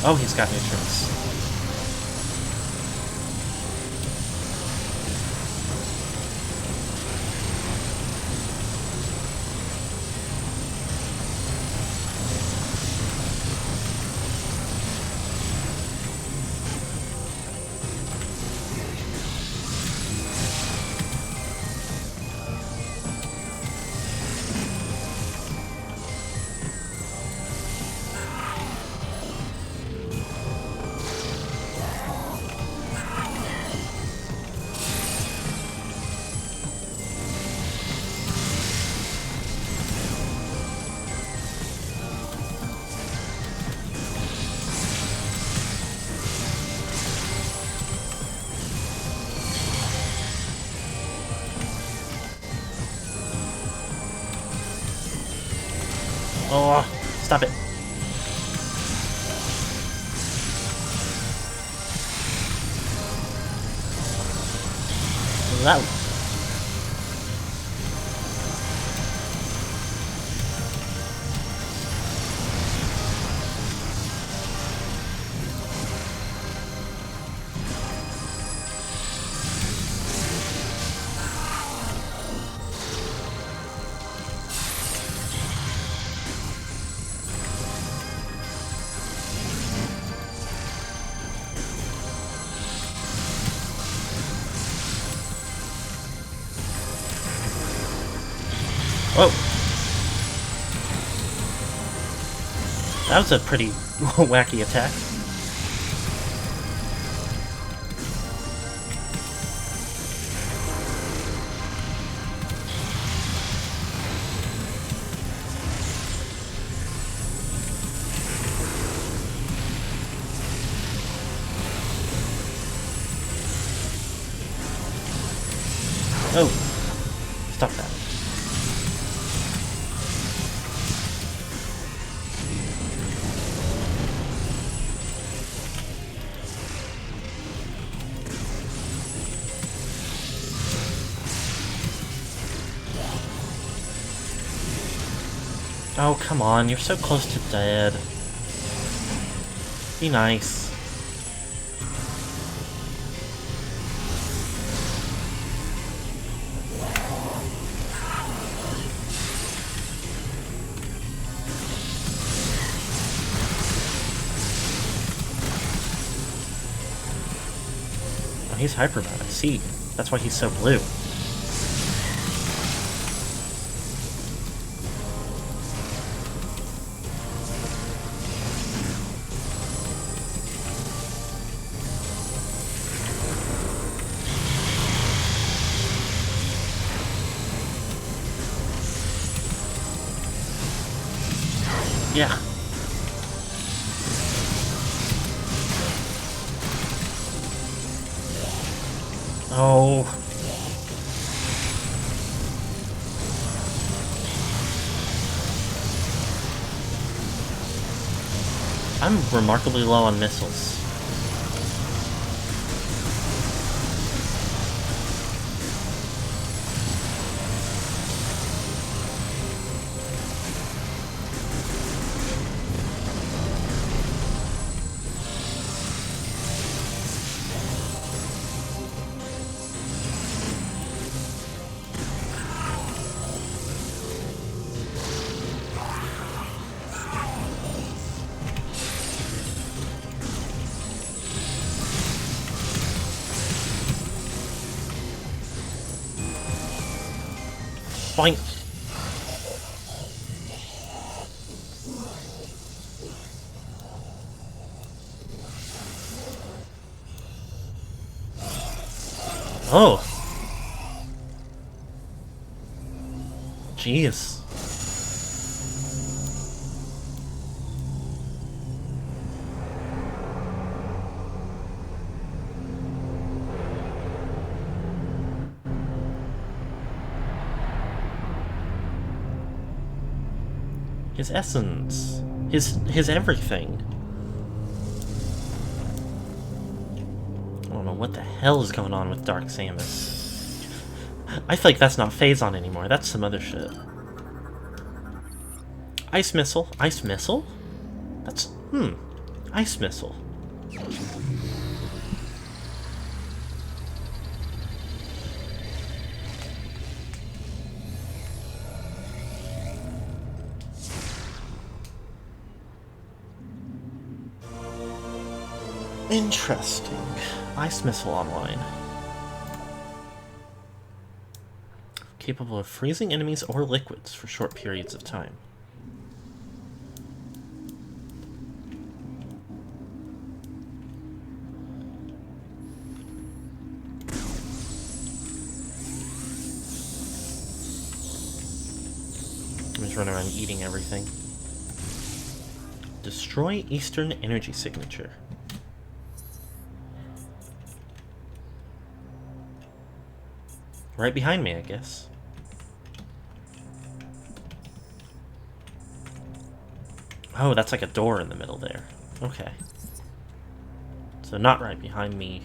Oh, he's got nutrients. Oh, stop it. That. Whoa. That was a pretty wacky attack. Oh. Stop that. Oh, come on, you're so close to dead. Be nice. Oh, he's hyper mode, I see. That's why he's so blue. Yeah. Oh. I'm remarkably low on missiles. Boink. Oh. Jeez. His essence. His everything. I don't know what the hell is going on with Dark Samus. I feel like that's not Phazon anymore. That's some other shit. Ice Missile. Ice Missile? That's... Ice Missile. Interesting. Ice Missile online. Capable of freezing enemies or liquids for short periods of time. I'm just running around eating everything. Destroy Eastern Energy Signature. Right behind me, I guess. Oh, that's like a door in the middle there. Okay. So not right behind me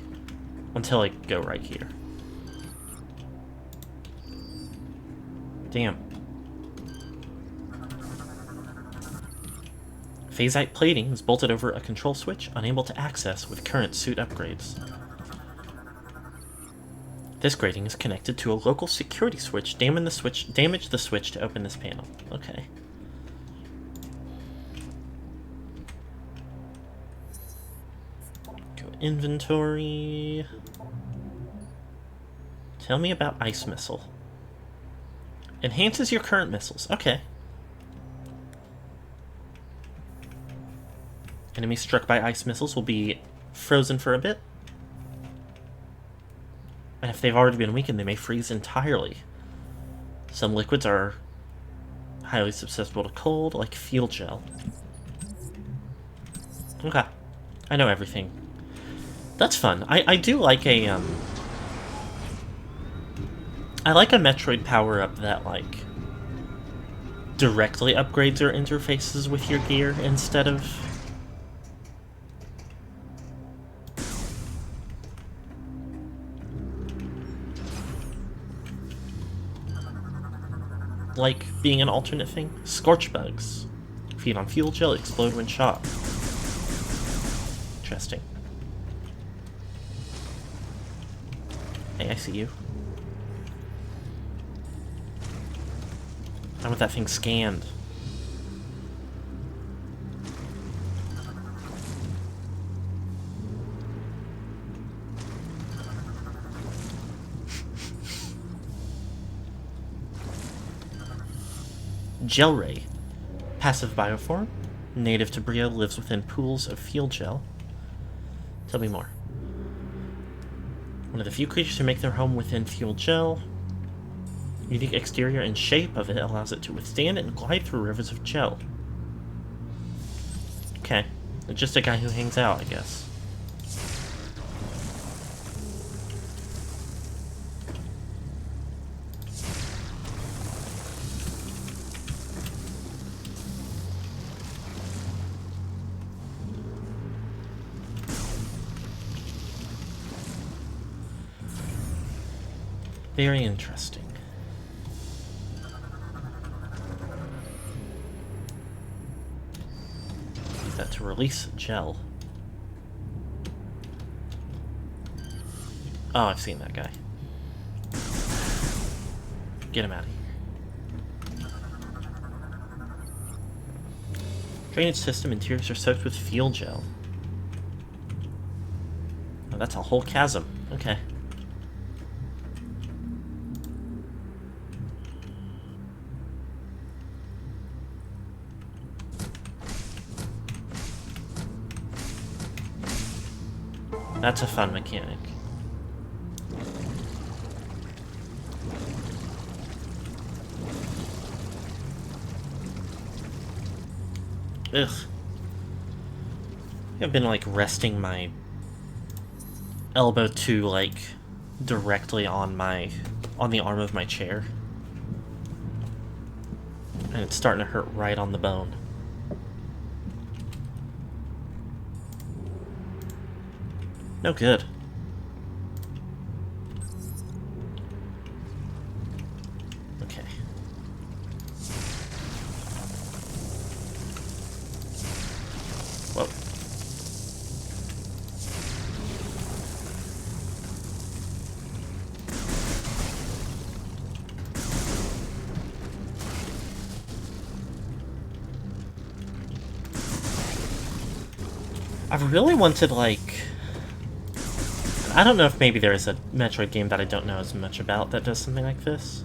until I go right here. Damn. Phasite plating is bolted over a control switch, unable to access with current suit upgrades. This grating is connected to a local security switch. Damage the switch to open this panel. Okay. Go inventory. Tell me about Ice Missile. Enhances your current missiles. Okay. Enemies struck by ice missiles will be frozen for a bit. And if they've already been weakened, they may freeze entirely. Some liquids are highly susceptible to cold, like fuel gel. Okay. I know everything. That's fun. I do like a, I like a Metroid power-up that, like, directly upgrades or interfaces with your gear instead of... like being an alternate thing. Scorch bugs. Feed on fuel gel, explode when shot. Interesting. Hey, I see you. I want that thing scanned. Gel Ray. Passive bioform. Native to Brio, lives within pools of fuel gel. Tell me more. One of the few creatures who make their home within fuel gel. Unique exterior and shape of it allows it to withstand and glide through rivers of gel. Okay. Just a guy who hangs out, I guess. Very interesting. Use that to release gel. Oh, I've seen that guy. Get him out of here. Drainage system interiors are soaked with fuel gel. Oh, that's a whole chasm. Okay. That's a fun mechanic. Ugh. I've been, like, resting my elbow to, like, directly on the arm of my chair. And it's starting to hurt right on the bone. No good. Okay. Whoa. I've really wanted, like... I don't know if maybe there is a Metroid game that I don't know as much about that does something like this.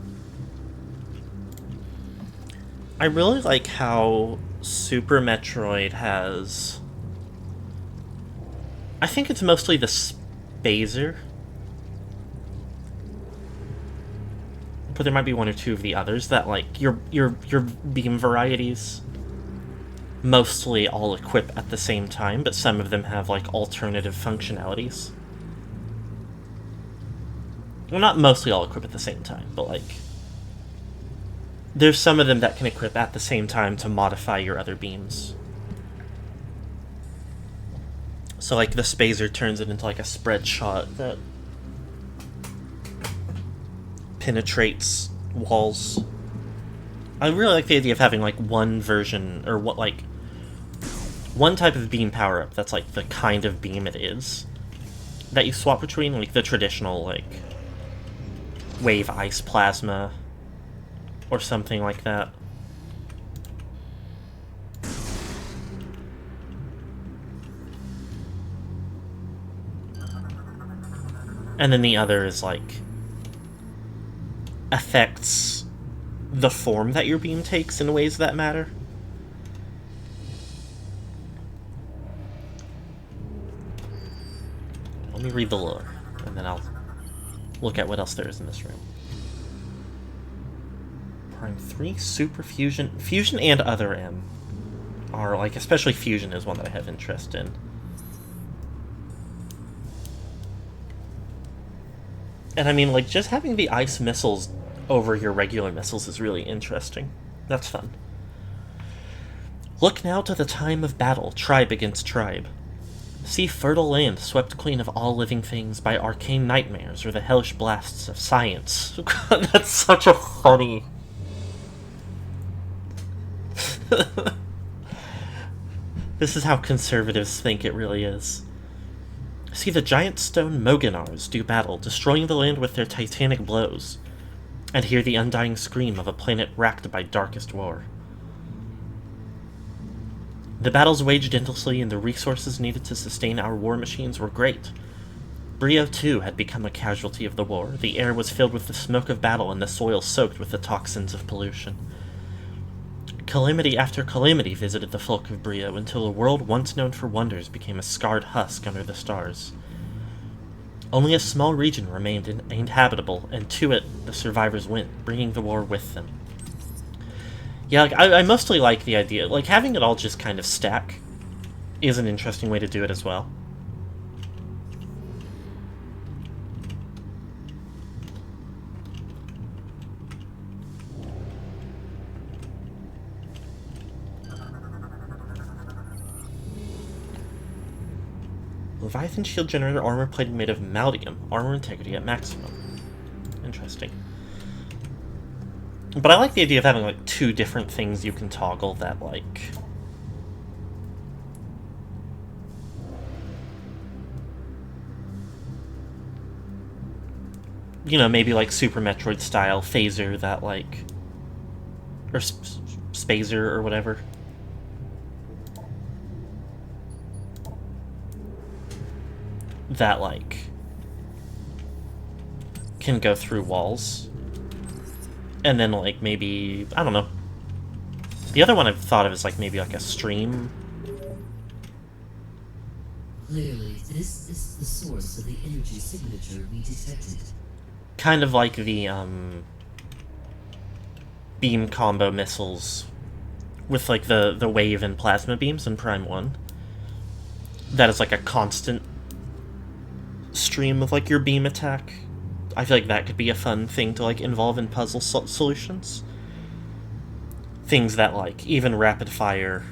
I really like how Super Metroid has... I think it's mostly the Spazer. But there might be one or two of the others that, like, your beam varieties mostly all equip at the same time, but some of them have, like, alternative functionalities. Well, not mostly all equip at the same time, but, like, there's some of them that can equip at the same time to modify your other beams. So, like, the Spazer turns it into, like, a spread shot that penetrates walls. I really like the idea of having, like, one version, or what, like, one type of beam power-up that's, like, the kind of beam it is, that you swap between, like, the traditional, like, wave ice plasma, or something like that. And then the other is, like, affects the form that your beam takes in ways that matter. Let me read the lore, and then I'll look at what else there is in this room. Prime 3, Super Fusion... Fusion and Other M are, like, especially Fusion is one that I have interest in. And I mean, like, just having the ice missiles over your regular missiles is really interesting. That's fun. Look now to the time of battle, tribe against tribe. See fertile land swept clean of all living things by arcane nightmares or the hellish blasts of science. That's such a funny... This is how conservatives think it really is. See the giant stone Moganars do battle, destroying the land with their titanic blows, and hear the undying scream of a planet racked by darkest war. The battles waged endlessly and the resources needed to sustain our war machines were great. Brio, too, had become a casualty of the war. The air was filled with the smoke of battle and the soil soaked with the toxins of pollution. Calamity after calamity visited the folk of Brio until a world once known for wonders became a scarred husk under the stars. Only a small region remained inhabitable, and to it the survivors went, bringing the war with them. Yeah, like, I mostly like the idea. Like, having it all just kind of stack is an interesting way to do it as well. Leviathan shield generator armor plated made of malleum. Armor integrity at maximum. Interesting. But I like the idea of having, like, two different things you can toggle that, like... You know, maybe, like, Super Metroid style phaser that, like... Or spazer or whatever. That, like... can go through walls. And then, like, maybe... I don't know. The other one I've thought of is, like, maybe, like, a stream. Clearly, this is the source of the energy signature we detected. Kind of like the, beam combo missiles with like the wave and plasma beams in Prime 1. That is like a constant stream of like your beam attack. I feel like that could be a fun thing to like involve in puzzle solutions. Things that like even rapid fire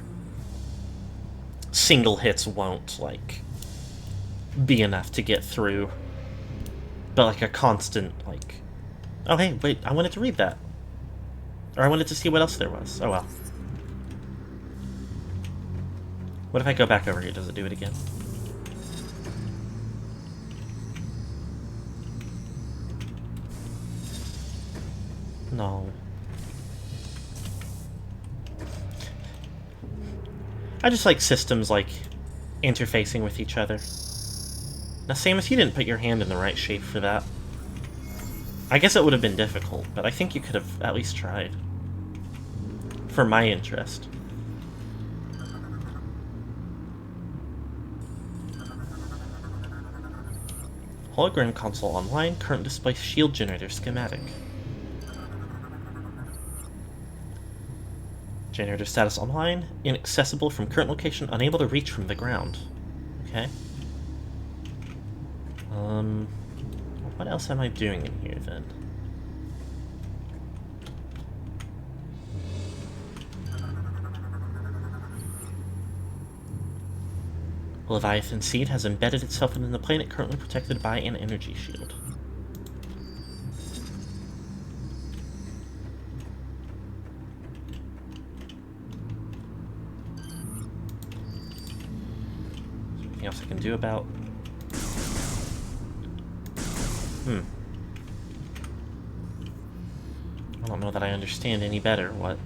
single hits won't like be enough to get through. But like a constant like, oh hey, wait, I wanted to read that. Or I wanted to see what else there was. Oh well. What if I go back over here? Does it do it again? No. I just like systems like interfacing with each other. Now, Samus, you didn't put your hand in the right shape for that. I guess it would have been difficult, but I think you could have at least tried. For my interest. Hologram console online, current display shield generator schematic. Generator status online, inaccessible from current location, unable to reach from the ground. Okay. What else am I doing in here then? Leviathan seed has embedded itself within the planet, currently protected by an energy shield. Anything else I can do about? I don't know that I understand any better what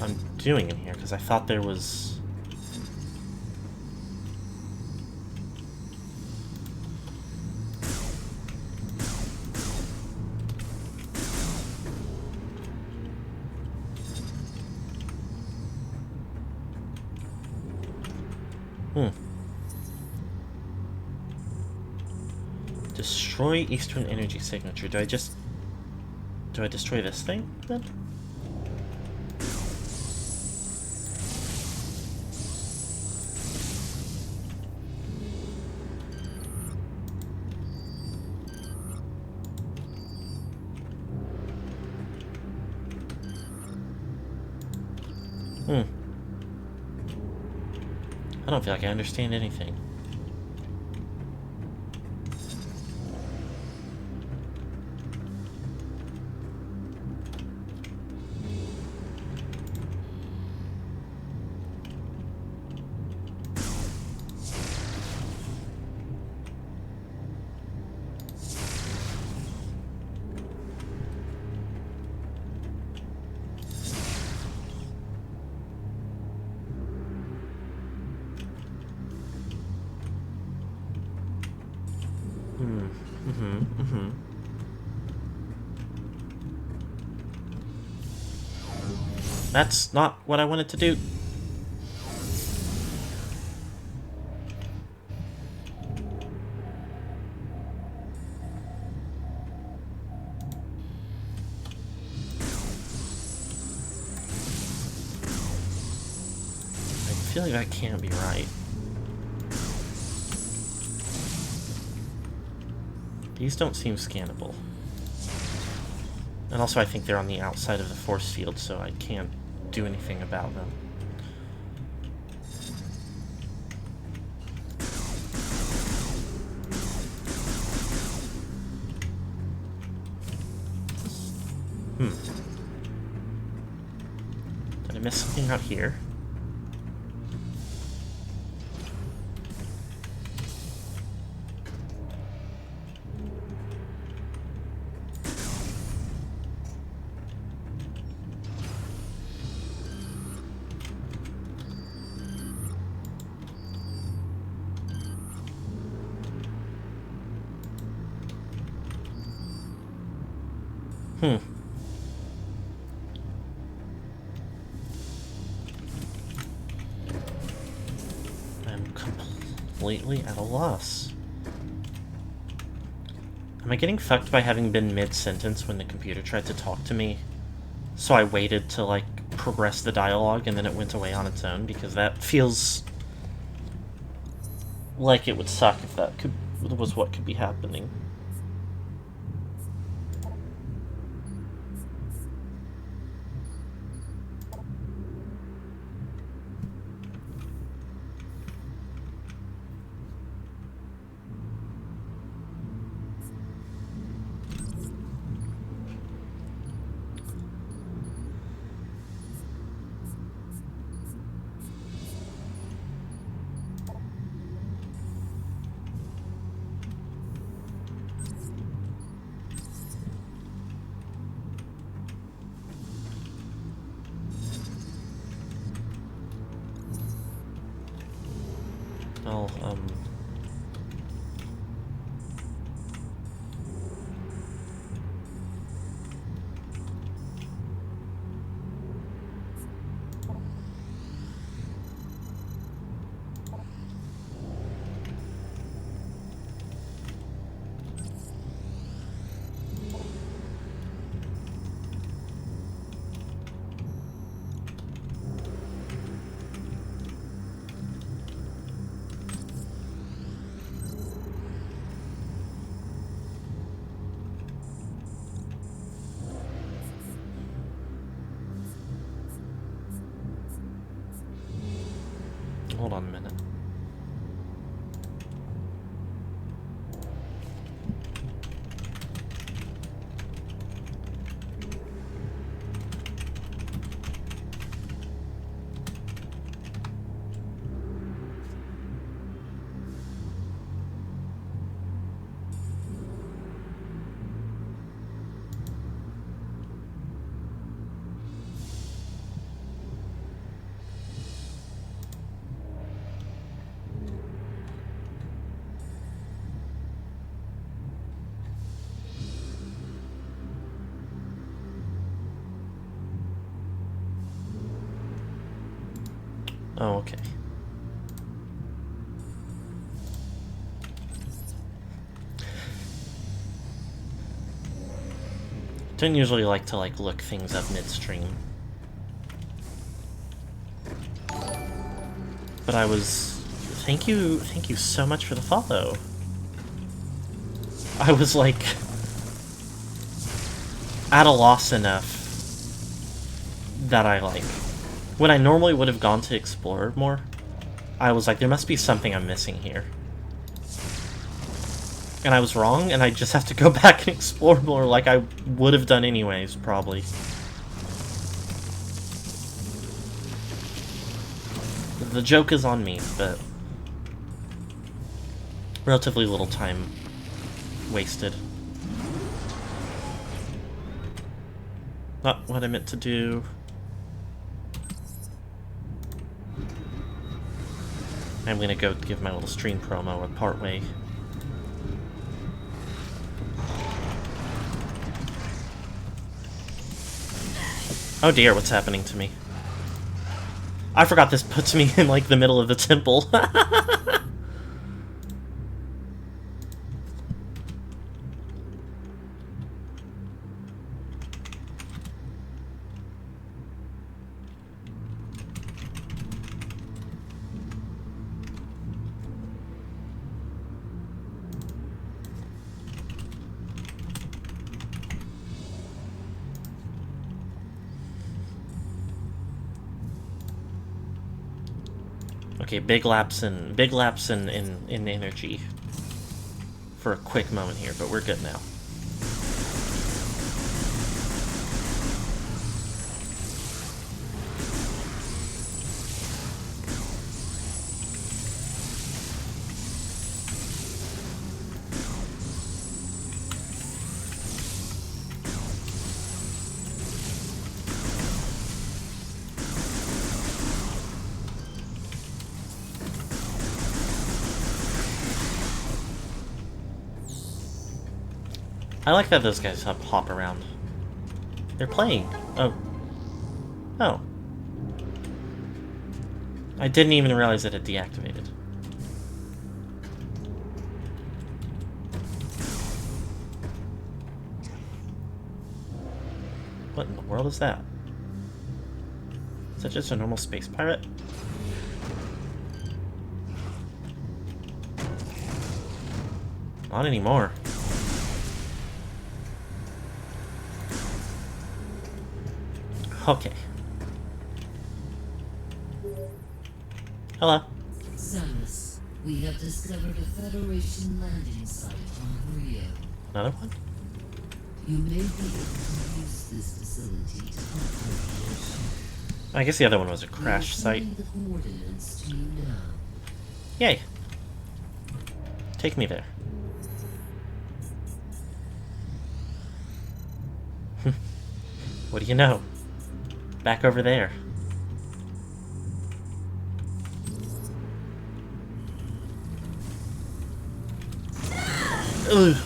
I'm doing in here, because I thought there was... Destroy Eastern Energy Signature. Do I destroy this thing, then? I don't feel like I understand anything. That's not what I wanted to do. I feel like that can't be right. These don't seem scannable. And also I think they're on the outside of the force field, so I can't do anything about them. Did I miss something out here? I'm completely at a loss. Am I getting fucked by having been mid-sentence when the computer tried to talk to me So I waited to, like, progress the dialogue, and then it went away on its own, because that feels like it would suck if that was what could be happening. I'll, hold on a minute. Oh, okay. Don't usually like to, like, look things up midstream. But I was... Thank you so much for the follow. I was, like, at a loss enough that I, like... When I normally would have gone to explore more, I was like, there must be something I'm missing here. And I was wrong, and I just have to go back and explore more like I would have done anyways, probably. The joke is on me, but relatively little time wasted. Not what I meant to do. I'm gonna go give my little stream promo at partway. Oh dear, what's happening to me? I forgot this puts me in, like, the middle of the temple. Okay, big lapse in energy for a quick moment here, but we're good now. I like that those guys hop around. They're playing. Oh. Oh. I didn't even realize it had deactivated. What in the world is that? Is that just a normal space pirate? Not anymore. Okay. Hello. Samus, we have discovered a Federation landing site on Rio. Another one? You may be able to use this facility to upgrade your ship. I guess the other one was a We crash are site. sending the coordinates to you now. Yay. Take me there. What do you know? Back over there. Ugh.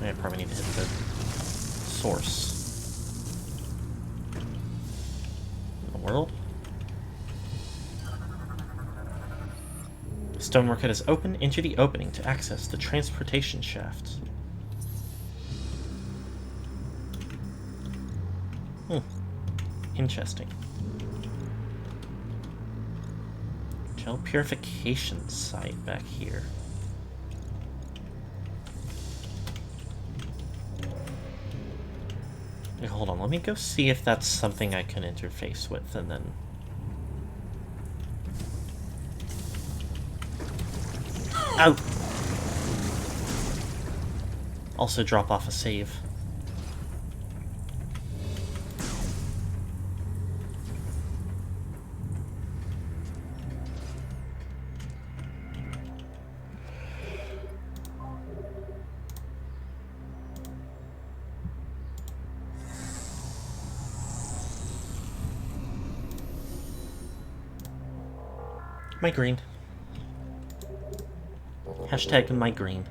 I probably need to hit the source. In the world? Stonework is open. Enter the opening to access the transportation shaft. Interesting. Gel purification site back here. Wait, hold on, let me go see if that's something I can interface with, and then... Ow! Also drop off a save. Migraine. Hashtag migraine.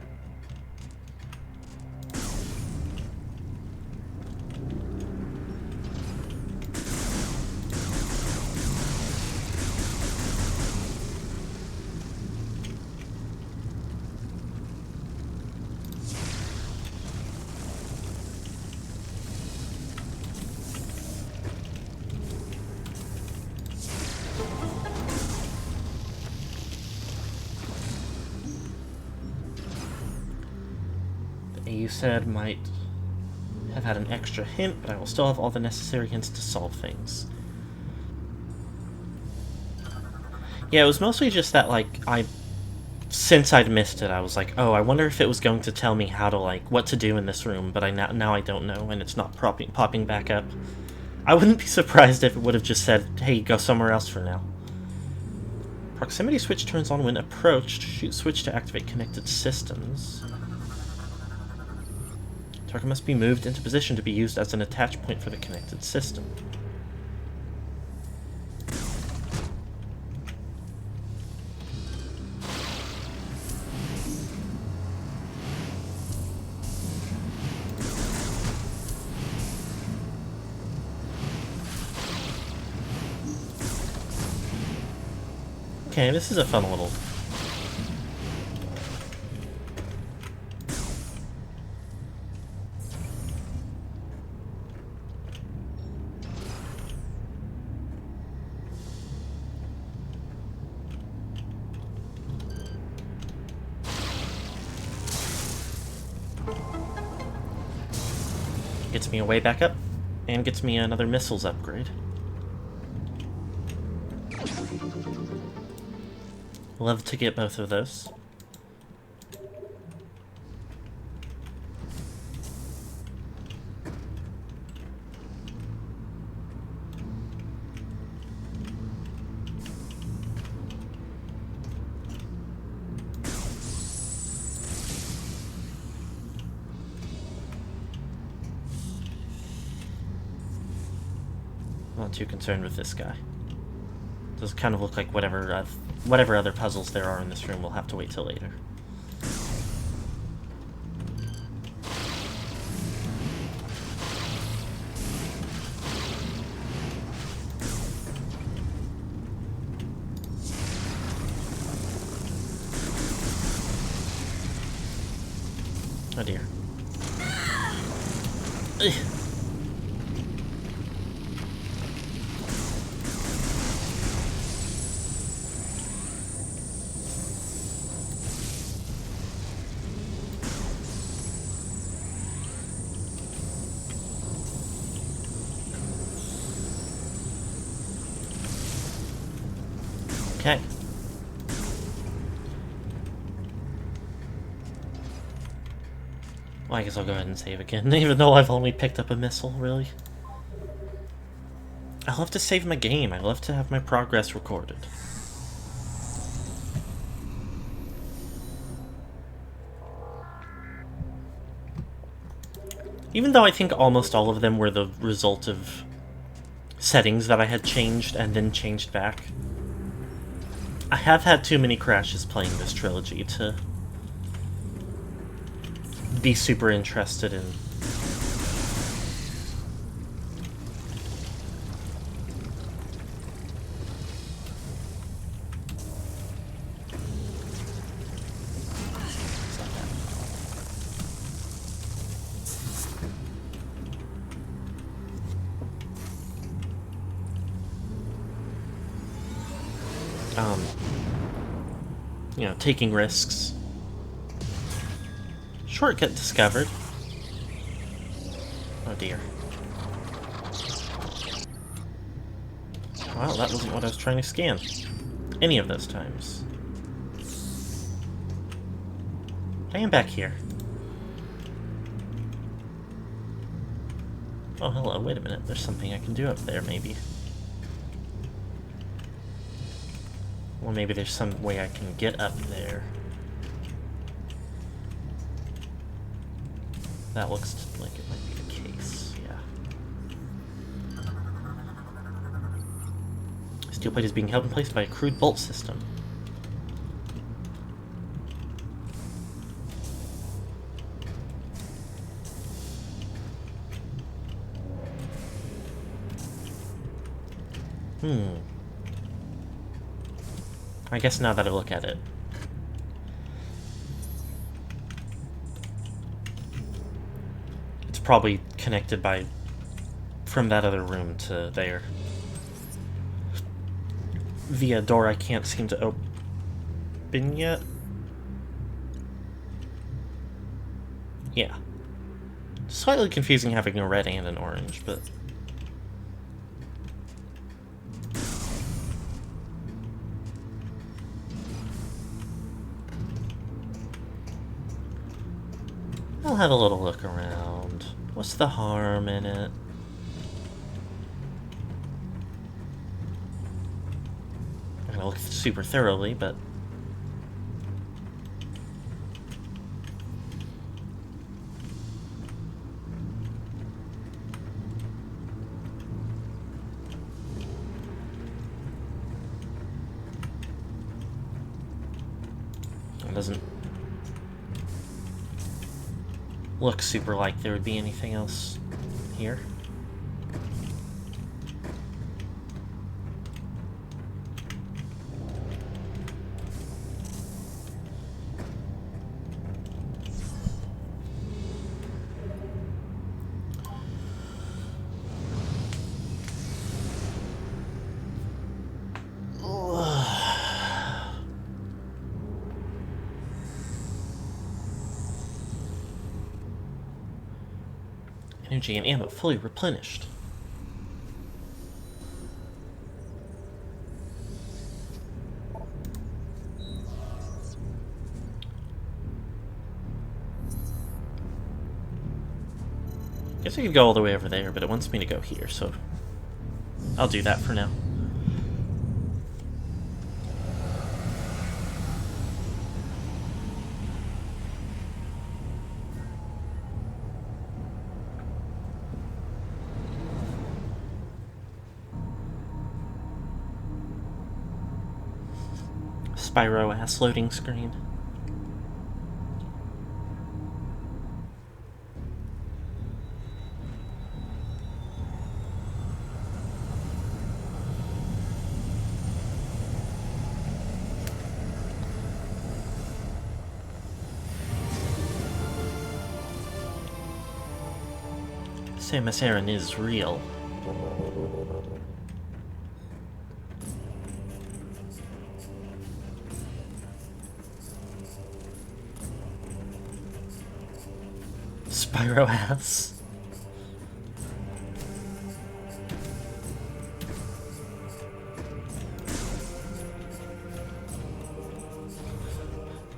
You said might have had an extra hint, but I will still have all the necessary hints to solve things. Yeah, it was mostly just that, like, since I'd missed it, I was like, oh, I wonder if it was going to tell me how to, like, what to do in this room, but now I don't know, and it's not popping back up. I wouldn't be surprised if it would have just said, hey, go somewhere else for now. Proximity switch turns on when approached. Shoot switch to activate connected systems. Target must be moved into position to be used as an attach point for the connected system. Okay, this is a fun little... Gets me a way back up, and gets me another missiles upgrade. Love to get both of those. Not too concerned with this guy. Does kind of look like whatever other puzzles there are in this room will have to wait till later. Oh dear. Ugh. Okay. Well, I guess I'll go ahead and save again, even though I've only picked up a missile, really. I love to save my game. I love to have my progress recorded. Even though I think almost all of them were the result of settings that I had changed and then changed back. I have had too many crashes playing this trilogy to be super interested in. You know, taking risks. Shortcut discovered. Oh dear. Wow, that wasn't what I was trying to scan. Any of those times. I am back here. Oh, hello, wait a minute. There's something I can do up there, maybe. Or maybe there's some way I can get up there. That looks like it might be the case, yeah. Steel plate is being held in place by a crude bolt system. I guess now that I look at it. It's probably connected by... from that other room to there. Via a door I can't seem to open yet. Yeah. Slightly confusing having a red and an orange, but... I'll have a little look around. What's the harm in it? I'm gonna look super thoroughly, but... it doesn't look super like there would be anything else here. Energy and ammo fully replenished. Guess I could go all the way over there, but it wants me to go here, so I'll do that for now. Spyro-ass loading screen. say Miss Erin is real. Spyro ass.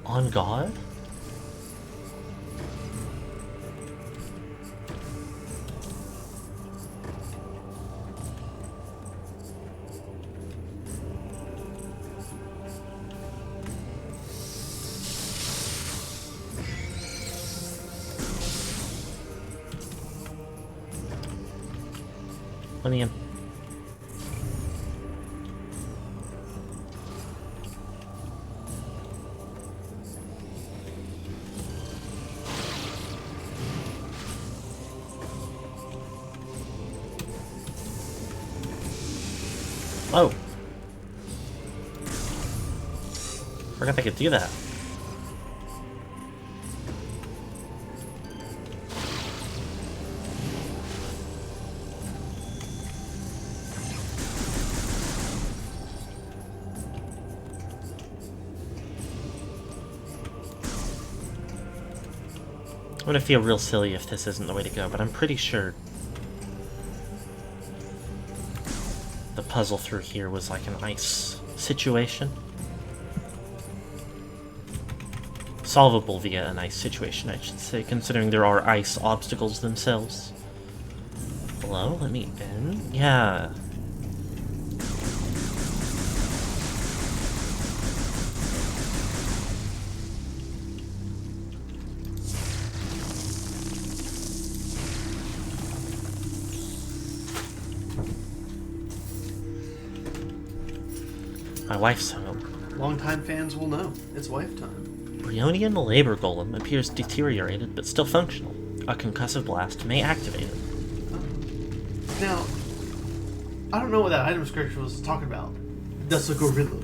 On God? Let me in. Oh. Forgot they could do that. I'm gonna feel real silly if this isn't the way to go, but I'm pretty sure the puzzle through here was like an ice situation. Solvable via an ice situation, I should say, considering there are ice obstacles themselves. Hello? Let me in? Yeah. My wife's home. Longtime fans will know. It's wife time. Bryonian labor golem appears deteriorated but still functional. A concussive blast may activate it. Now, I don't know what that item description was talking about. That's a gorilla.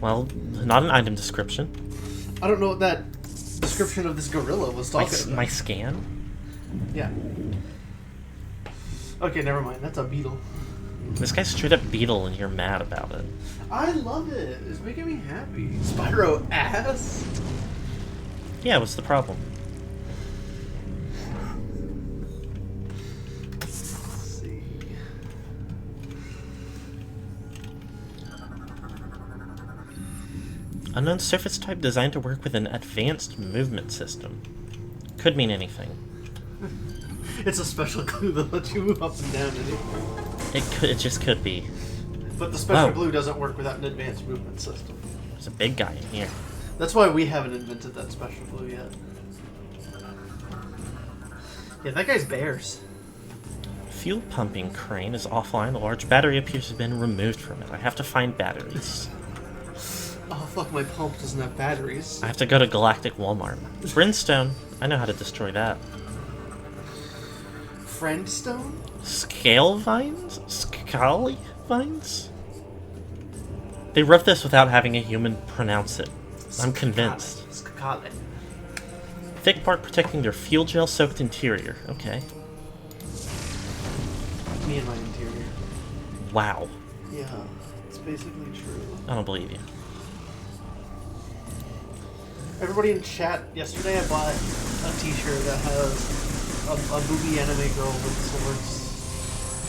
Well, not an item description. I don't know what that description of this gorilla was talking about. My scan? Yeah. Okay, never mind. That's a beetle. This guy's straight up beetle and you're mad about it. I love it. It's making me happy. Spyro ass. Yeah, what's the problem? Let's see. Unknown surface type designed to work with an advanced movement system. Could mean anything. It's a special glue that lets you move up and down anymore. It just could be. But the special Whoa. glue doesn't work without an advanced movement system. There's a big guy in here. That's why we haven't invented that special glue yet. Yeah, that guy's bears. Fuel pumping crane is offline. A large battery appears to have been removed from it. I have to find batteries. Oh fuck, my pump doesn't have batteries. I have to go to Galactic Walmart. Brimstone. I know how to destroy that. Friendstone? Scale vines? Scally vines? They wrote this without having a human pronounce it. I'm convinced. Skakale. Thick bark protecting their fuel gel soaked interior. Okay. Me and my interior. Wow. Yeah, it's basically true. I don't believe you. Everybody in chat, yesterday I bought a t-shirt that has a booby anime girl with swords.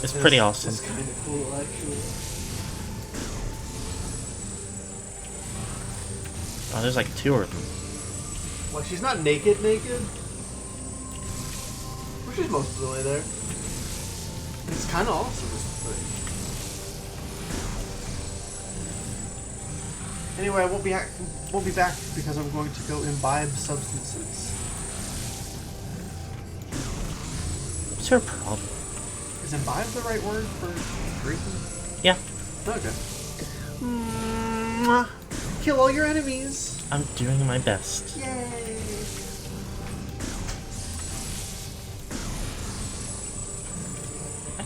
It's pretty awesome. It's kind of cool, actually. Oh, there's like two of them. Well, she's not naked. Well, she's most of the way there. It's kind of awesome, this thing. Anyway, I won't be back because I'm going to go imbibe substances. What's her problem? Is imbibe the right word for drinking? Yeah, Okay. Mwah. Kill all your enemies. I'm doing my best. Yay.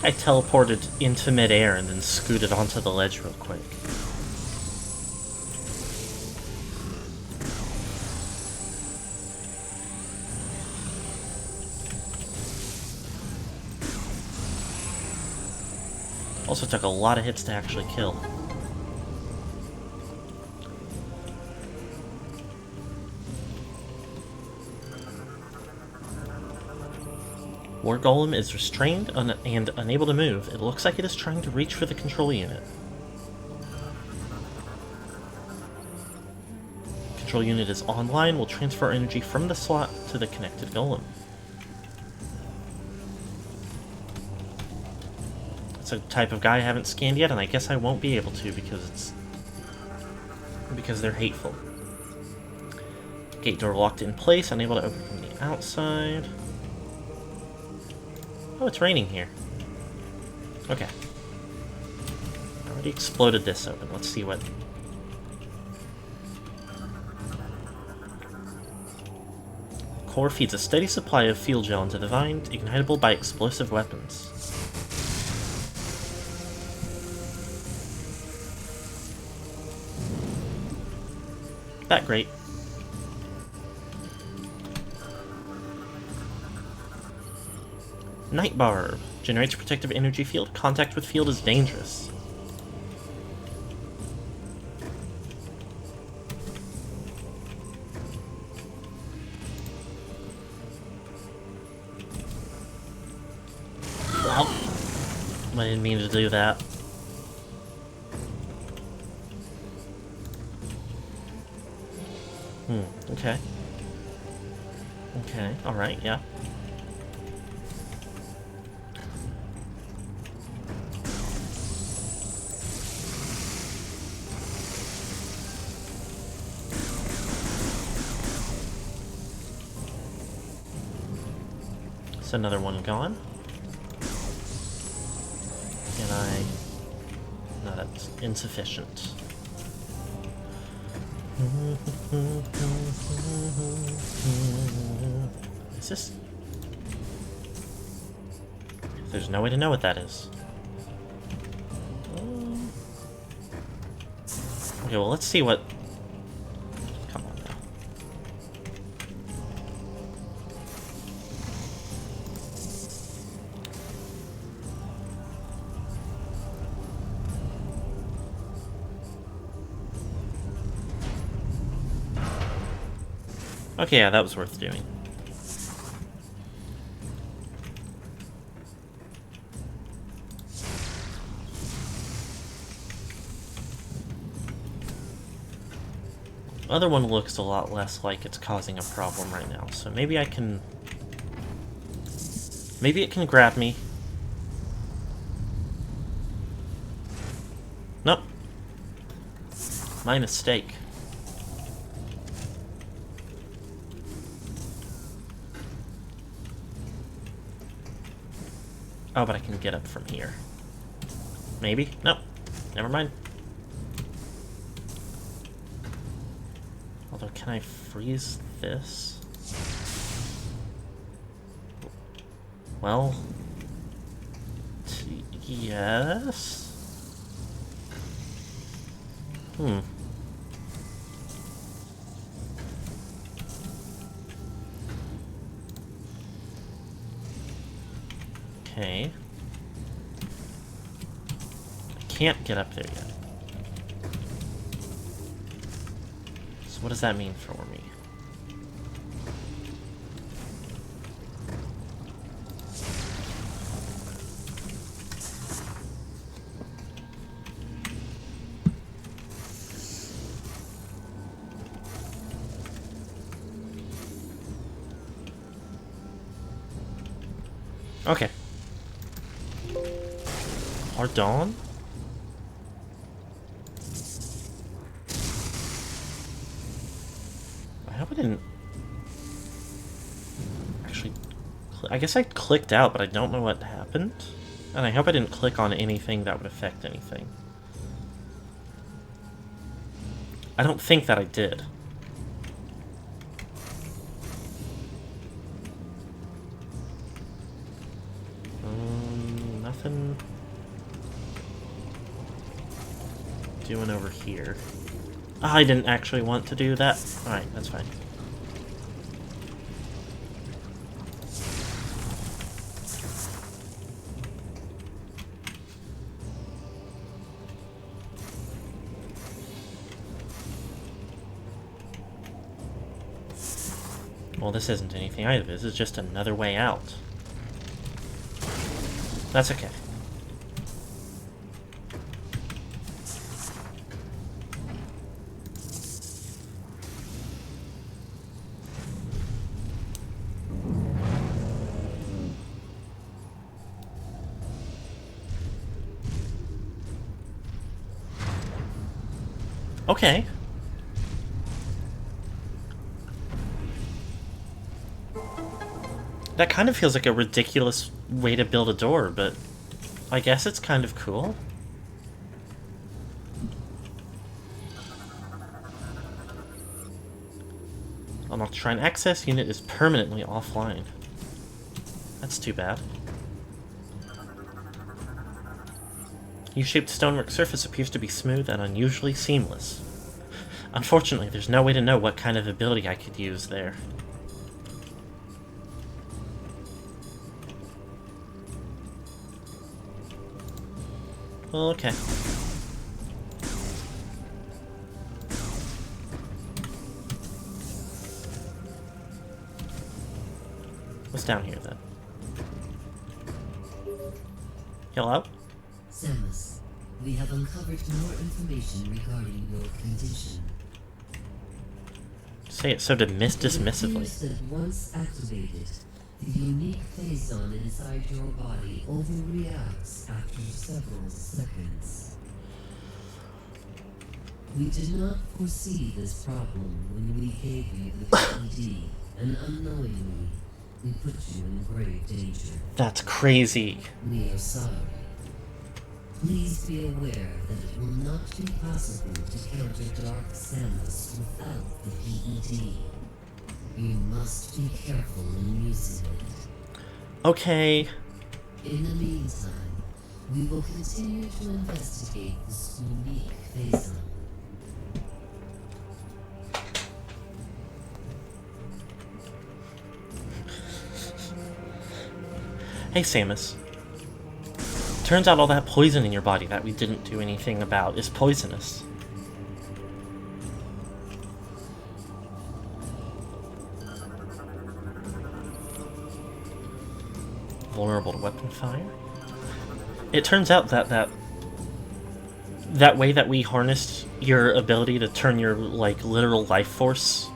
I teleported into midair and then scooted onto the ledge real quick. Also took a lot of hits to actually kill. War Golem is restrained and unable to move. It looks like it is trying to reach for the control unit. Control unit is online, will transfer energy from the slot to the connected golem. It's a type of guy I haven't scanned yet, and I guess I won't be able to because they're hateful. Gate door locked in place, unable to open from the outside. Oh, it's raining here. Okay. I already exploded this open. Let's see what... Core feeds a steady supply of field gel into the vine, ignitable by explosive weapons. That great. Night Barb. Generates protective energy field. Contact with field is dangerous. Well, I didn't mean to do that. Okay. Okay, alright, yeah. It's another one gone. Can I... No, that's insufficient. Is this... There's no way to know what that is. Okay, well, let's see what... Come on now. Okay, yeah, that was worth doing. Other one looks a lot less like it's causing a problem right now, so maybe I can... Maybe it can grab me. Nope. My mistake. Oh, but I can get up from here. Maybe? Nope. Never mind. Although, can I freeze this? Well... yes? Okay. I can't get up there yet. So what does that mean for me? Okay. Pardon? I hope I didn't... Actually... I guess I clicked out, but I don't know what happened. And I hope I didn't click on anything that would affect anything. I don't think that I did. Nothing... doing over here. Oh, I didn't actually want to do that. Alright, that's fine. Well, this isn't anything either. This is just another way out. That's okay. Okay. That kind of feels like a ridiculous way to build a door, but I guess it's kind of cool. Unlocked shrine access unit is permanently offline. That's too bad. U-shaped stonework surface appears to be smooth and unusually seamless. Unfortunately, there's no way to know what kind of ability I could use there. Okay. What's down here, then? Hello? Samus, we have uncovered more information regarding your condition. Say it so dismissively. It appears that once activated, the unique phazon inside your body overreacts after several seconds. We did not foresee this problem when we gave you the PED, and unknowingly, we put you in grave danger. That's crazy. We are sorry. Please be aware that it will not be possible to counter Dark Samus without the PED. You must be careful in using it. Okay. In the meantime, we will continue to investigate this unique phazon. Hey, Samus. Turns out all that poison in your body that we didn't do anything about is poisonous. Vulnerable to weapon fire? It turns out that way that we harnessed your ability to turn your, like, literal life force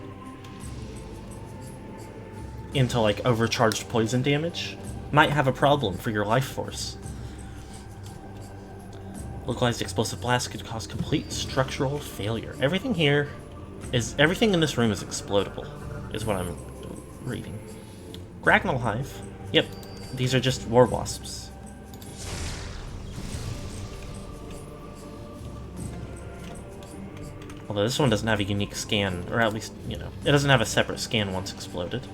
into, like, overcharged poison damage might have a problem for your life force. Localized explosive blast could cause complete structural failure. Everything in this room is explodable, is what I'm reading. Gragnal Hive. Yep, these are just war wasps. Although this one doesn't have a unique scan, or at least, you know, it doesn't have a separate scan once exploded.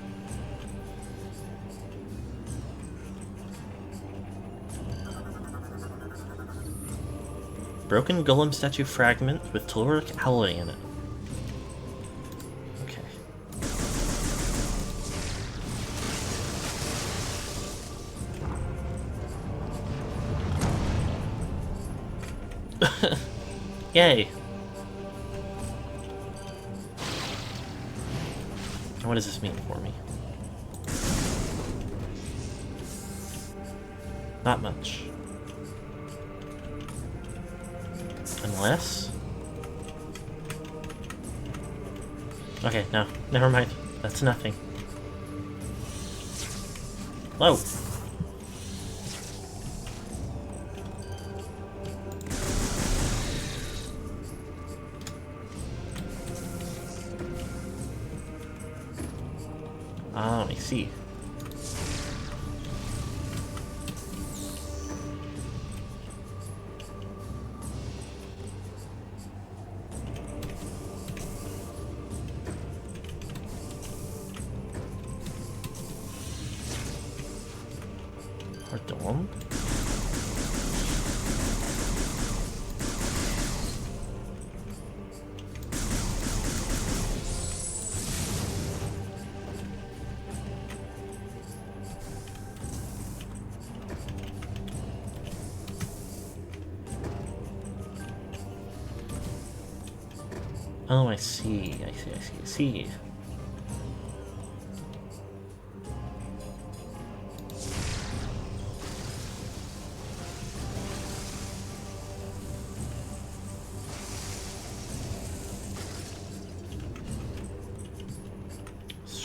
Broken golem statue fragment with telluric alloy in it. Okay. Yay. What does this mean for me? Not much. Unless... Okay, no. Never mind. That's nothing. Whoa! Oh, I see. Pardon? Oh, I see.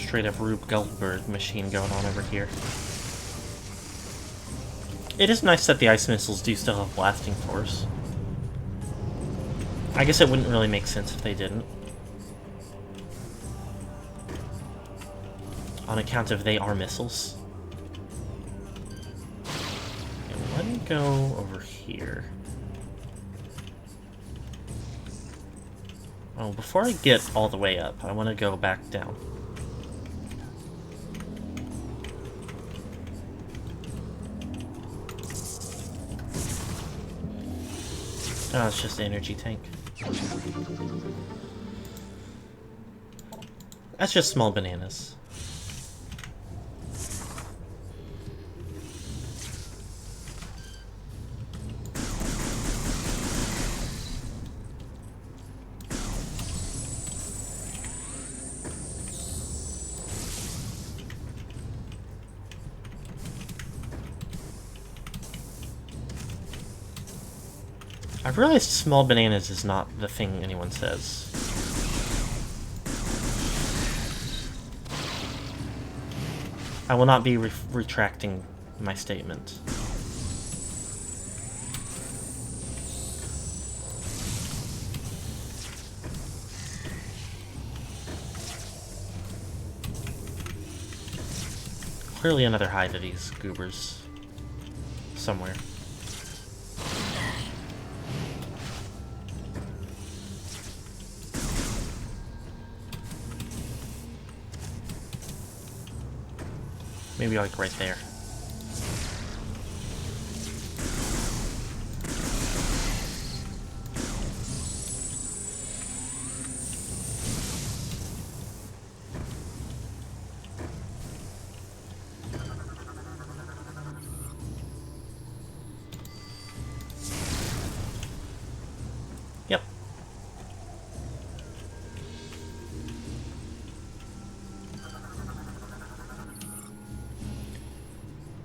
straight up Rube Goldberg machine going on over here. It is nice that the ice missiles do still have blasting force. I guess it wouldn't really make sense if they didn't. On account of they are missiles. Okay, let me go over here. Oh, before I get all the way up, I want to go back down. Oh, it's just an energy tank. That's just small bananas. I've realized small bananas is not the thing anyone says. I will not be retracting my statement. Clearly another hive of these goobers. Somewhere. Maybe like right there. Yep.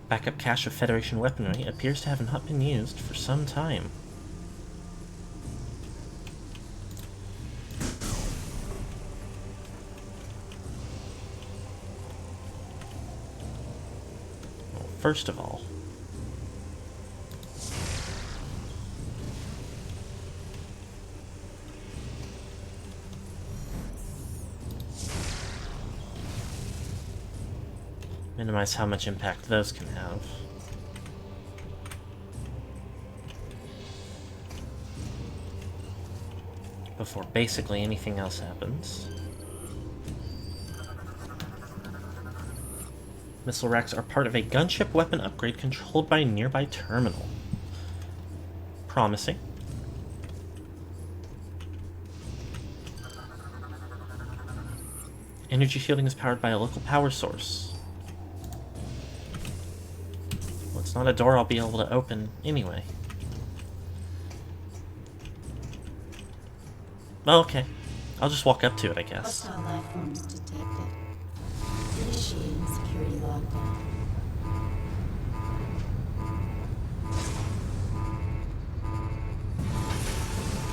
Backup cache of Federation weaponry appears to have not been used for some time. Well, first of all, minimize how much impact those can have. Before basically anything else happens. Missile racks are part of a gunship weapon upgrade controlled by a nearby terminal. Promising. Energy shielding is powered by a local power source. It's not a door I'll be able to open anyway. Oh, okay. I'll just walk up to it, I guess. Hostile life forms detected. Initiating security lockdown.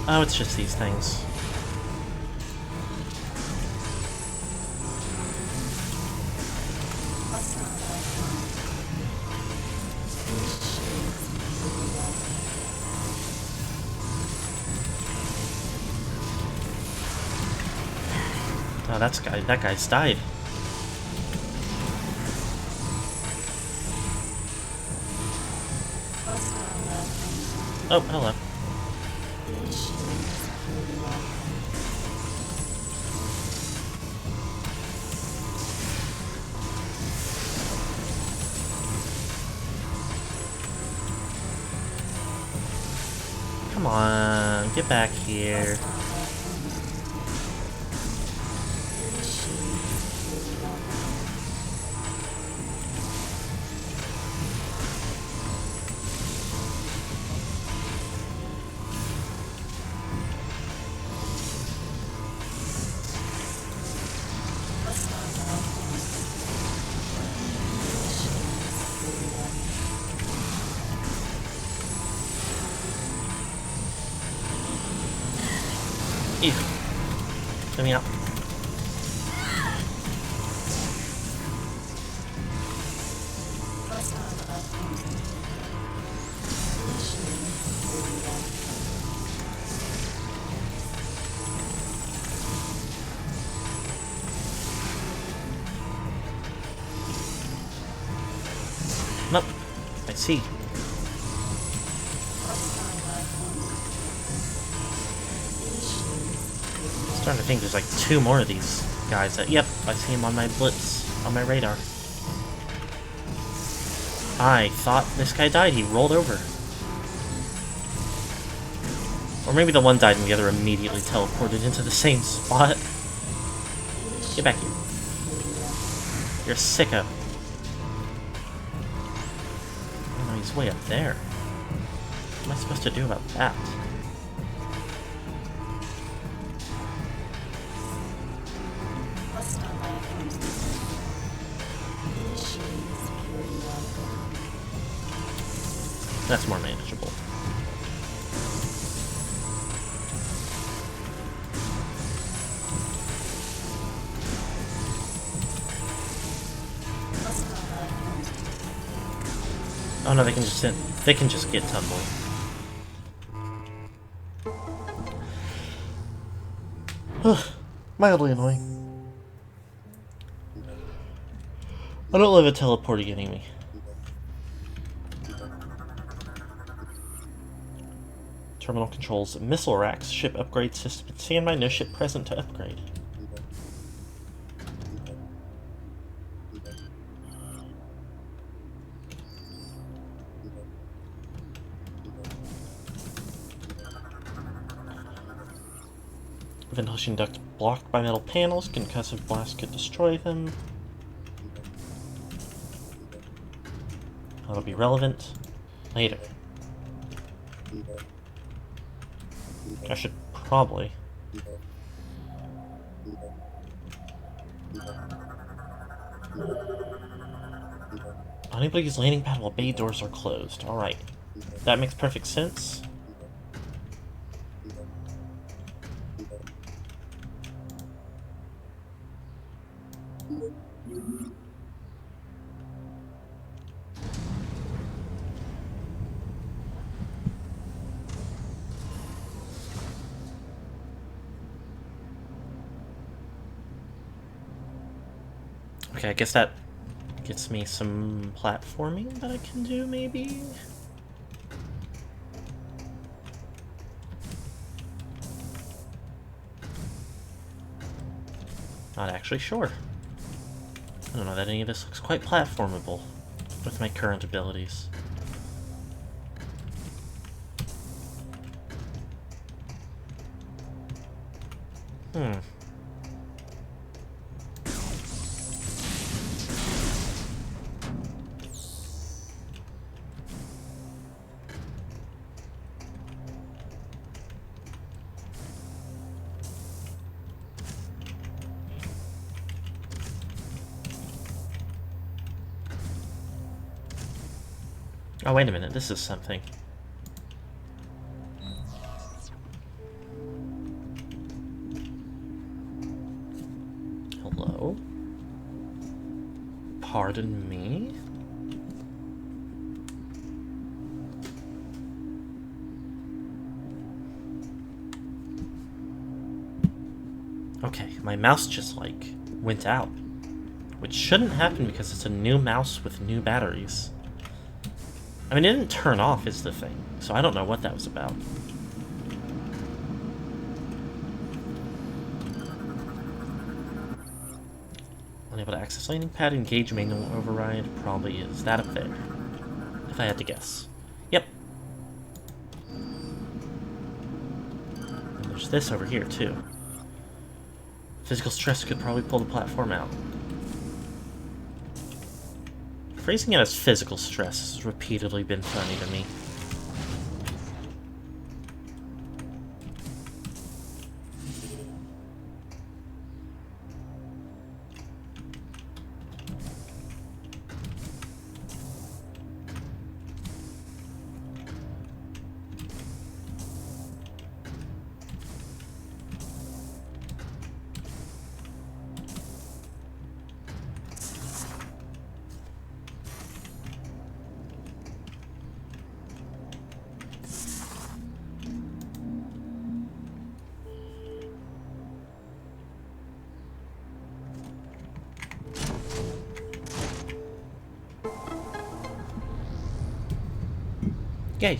Oh, it's just these things. Oh, that guy's died. Oh, hello. Come on, get back here. Ew. Let me out. Nope. I see. Starting to think there's like 2 more of these guys that, yep, I see him on my blitz, on my radar. I thought this guy died, he rolled over. Or maybe the one died and the other immediately teleported into the same spot. Get back here. You're a sicko. Oh no, he's way up there. What am I supposed to do about that? That's more manageable. Oh no, they can just get tumbling. Mildly annoying. I don't love a teleporter getting me. Terminal controls missile racks, ship upgrade system. Stand by, no ship present to upgrade. Ventilation duct blocked by metal panels. Concussive blast could destroy them. That'll be relevant later. I should probably. Anybody's landing pad while bay doors are closed. Alright. That makes perfect sense. Okay, I guess that gets me some platforming that I can do, maybe? Not actually sure. I don't know that any of this looks quite platformable with my current abilities. Oh, wait a minute, this is something. Hello? Pardon me? Okay, my mouse just, like, went out. Which shouldn't happen because it's a new mouse with new batteries. I mean, it didn't turn off is the thing, so I don't know what that was about. Unable to access landing pad, engage manual override, probably is that up there. If I had to guess. Yep. And there's this over here, too. Physical stress could probably pull the platform out. Phrasing it as physical stress has repeatedly been funny to me. Yay.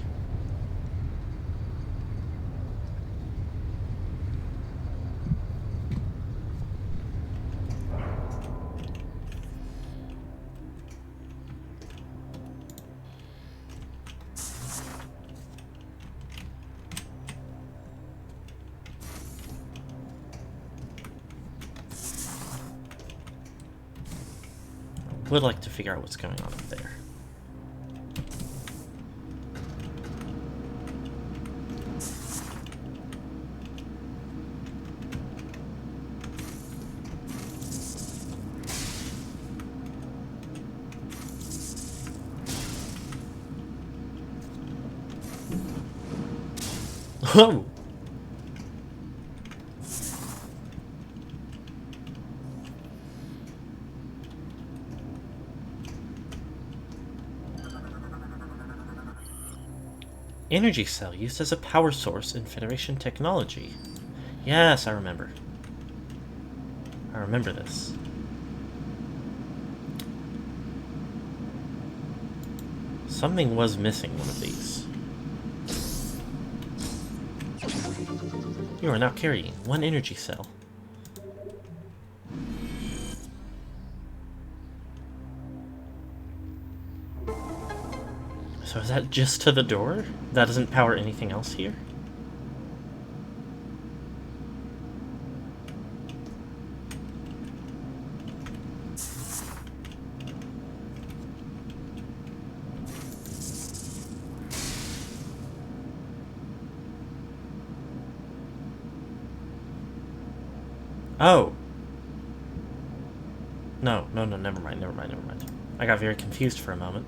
Would like to figure out what's going on up there. Oh! Energy cell used as a power source in Federation technology. Yes, I remember. I remember this. Something was missing one of these. You are now carrying one energy cell. So is that just to the door? That doesn't power anything else here? Oh. No, never mind. I got very confused for a moment.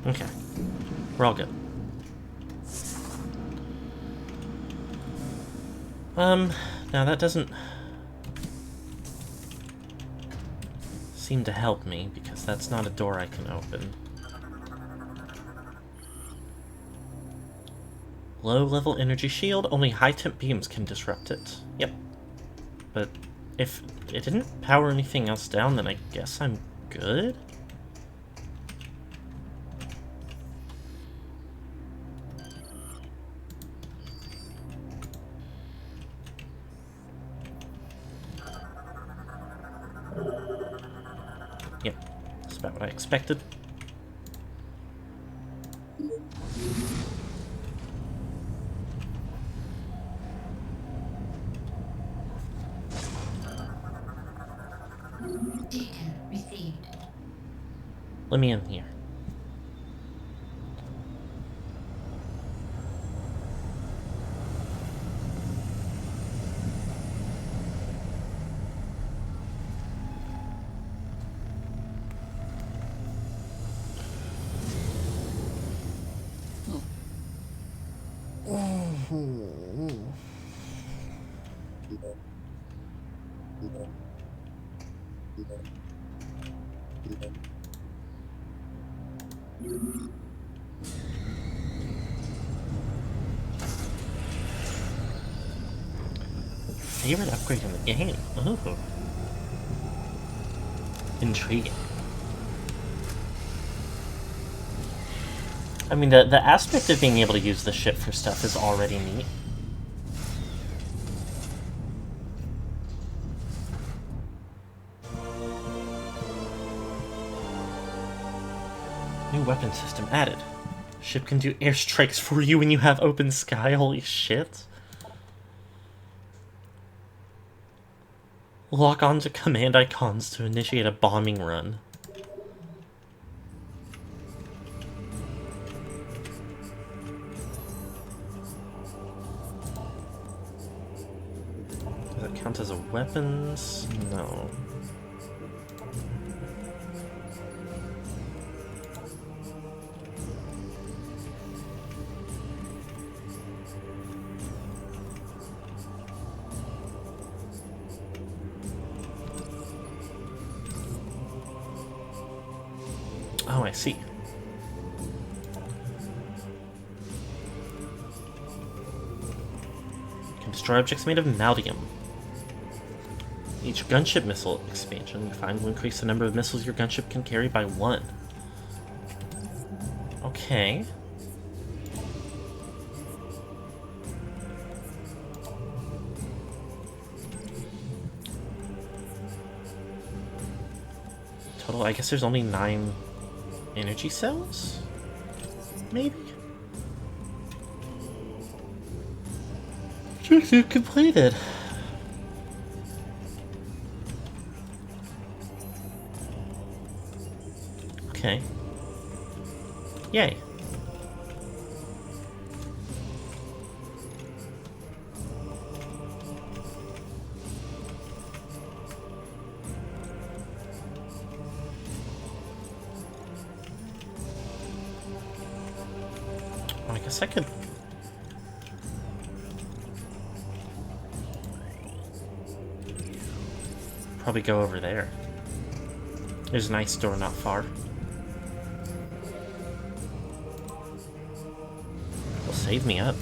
Okay. We're all good. Now that doesn't seem to help me, because that's not a door I can open. Low-level energy shield, only high-temp beams can disrupt it. Yep. But if it didn't power anything else down, then I guess I'm good? Yep, that's about what I expected. Data received. Let me in here. Favorite upgrade in the game? Oh. Intriguing. I mean, the aspect of being able to use the ship for stuff is already neat. New weapon system added. Ship can do airstrikes for you when you have open sky. Holy shit. Lock on to command icons to initiate a bombing run. Does that count as a weapons? No. Oh, I see. Can destroy objects made of maldium. Each gunship missile expansion you find will increase the number of missiles your gunship can carry by 1. Okay. Total, I guess there's only 9 energy cells? Maybe? Objective completed. Okay. Yay. I guess I could... probably go over there. There's an ice store not far. Will save me up.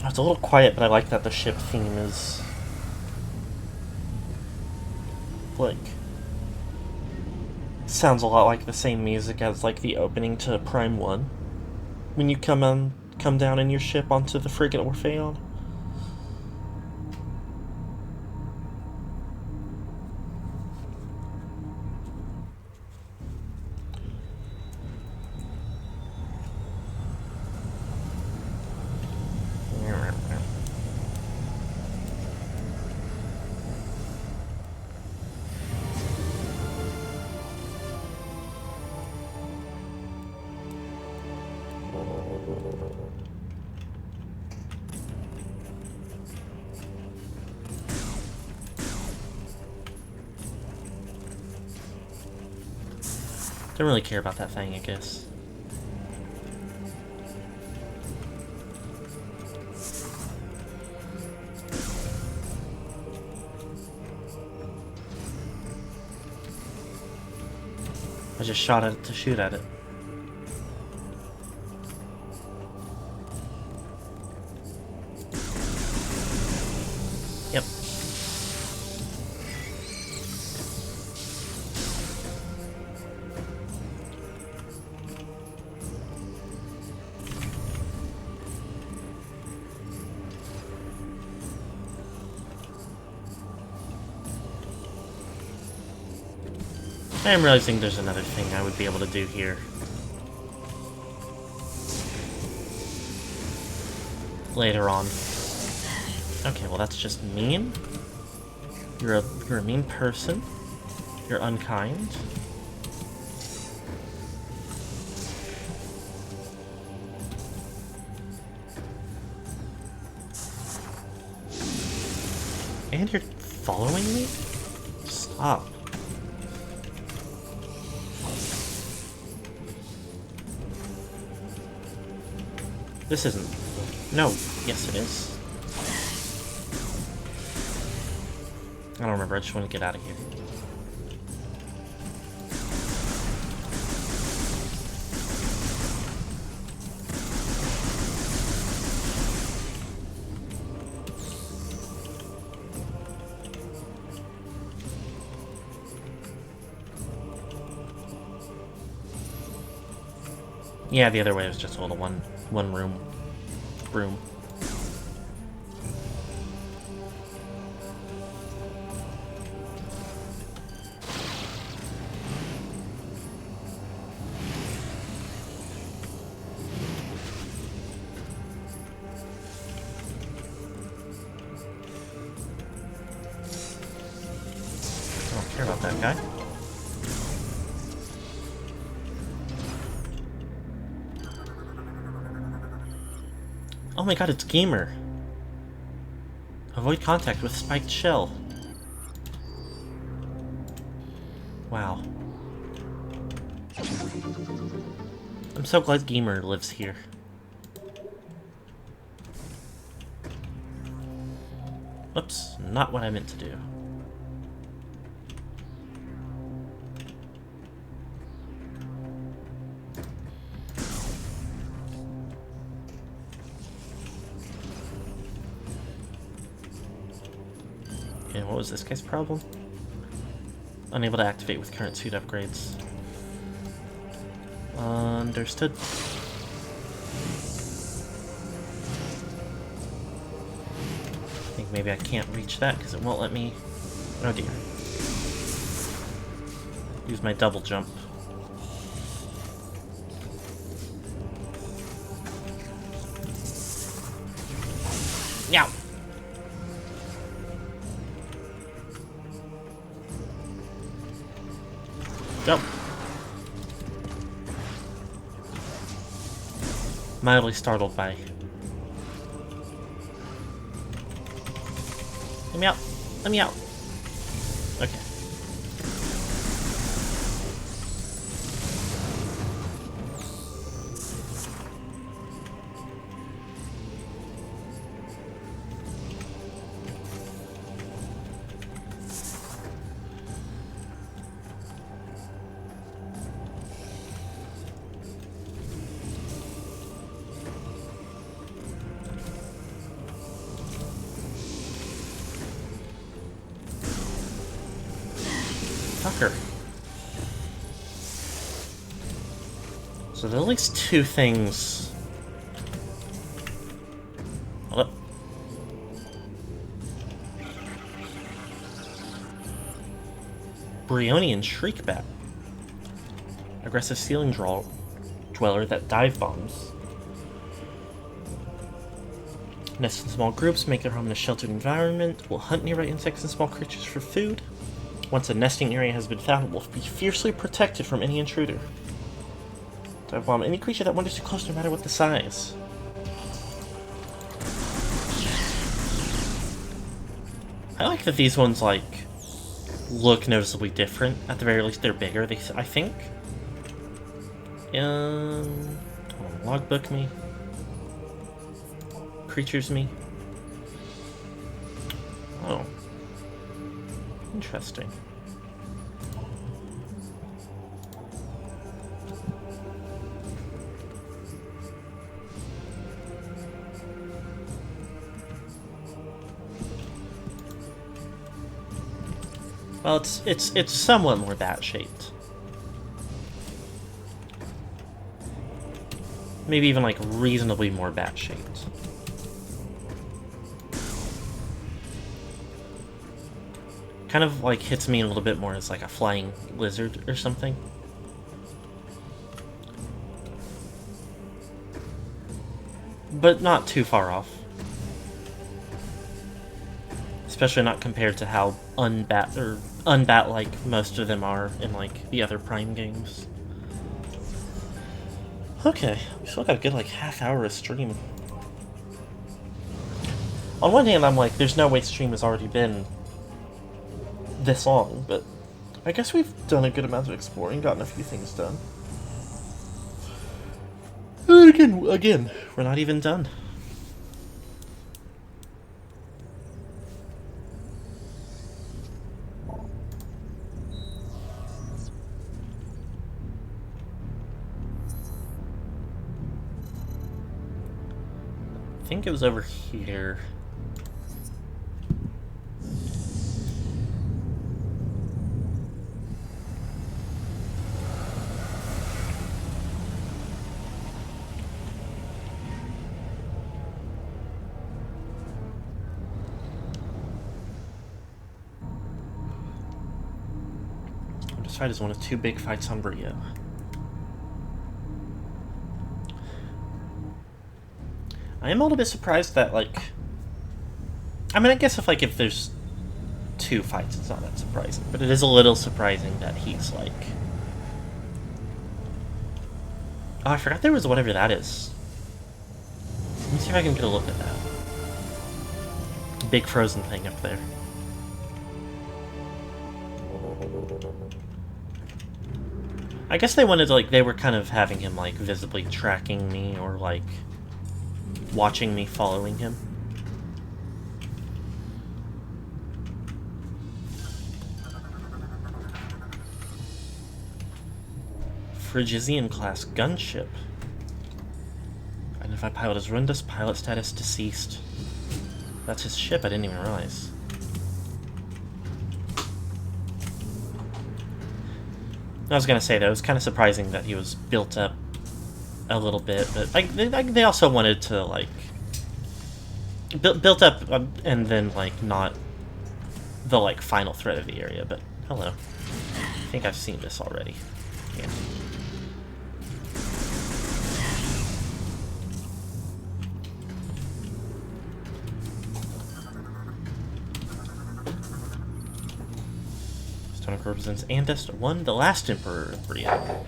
It's a little quiet, but I like that the ship theme is... like... sounds a lot like the same music as, like, the opening to Prime 1. When you come down in your ship onto the frigate Orpheon. Don't really care about that thing, I guess. I just shot at it to shoot at it. Yep. I am realizing there's another thing I would be able to do here. Later on. Okay, well that's just mean. You're a mean person. You're unkind. And you're following me? Stop. This isn't... No. Yes, it is. I don't remember. I just want to get out of here. Yeah, the other way was just a little one room. I don't care about that guy. Oh my god, it's Gamer. Avoid contact with spiked shell. Wow. I'm so glad Gamer lives here. Oops, not what I meant to do. Okay, what was this guy's problem? Unable to activate with current suit upgrades. Understood. I think maybe I can't reach that because it won't let me... Oh dear. Use my double jump. Yow! Jump! Mildly startled by... Let me out! Let me out! Okay. Fucker. So there are at least two things. Hold up. Bryonian Shriekbat. Aggressive ceiling dweller that dive bombs. Nest in small groups, make their home in a sheltered environment, will hunt nearby insects and small creatures for food. Once a nesting area has been found, it will be fiercely protected from any intruder. Dive bomb any creature that wanders too close, no matter what the size. I like that these ones, like, look noticeably different. At the very least, they're bigger, I think. Logbook me. Creatures me. Oh. Interesting. Well, it's somewhat more bat-shaped. Maybe even like reasonably more bat-shaped. Kind of like hits me a little bit more as like a flying lizard or something. But not too far off. Especially not compared to how unbat-like most of them are in like the other Prime games. Okay, we still got a good like half hour of stream. On one hand, I'm like, there's no way stream has already been this long, but I guess we've done a good amount of exploring, gotten a few things done. And again, we're not even done. I think it was over here. This fight is one of two big fights on Brio. I am a little bit surprised that, like... I mean, I guess if there's two fights, it's not that surprising. But it is a little surprising that he's, like... Oh, I forgot there was whatever that is. me see if I can get a look at that. Big frozen thing up there. I guess they wanted to, like, they were kind of having him, like, visibly tracking me or, like, watching me, following him. Phrygian-class gunship. Identified pilot as Rundus, pilot status deceased. That's his ship, I didn't even realize. I was gonna say, though, it was kind of surprising that he was built up a little bit, but they also wanted to, like, built up and then, like, not the, like, final threat of the area, but hello. I think I've seen this already. Yeah. Stone represents Andest I, the last Emperor of Brienne.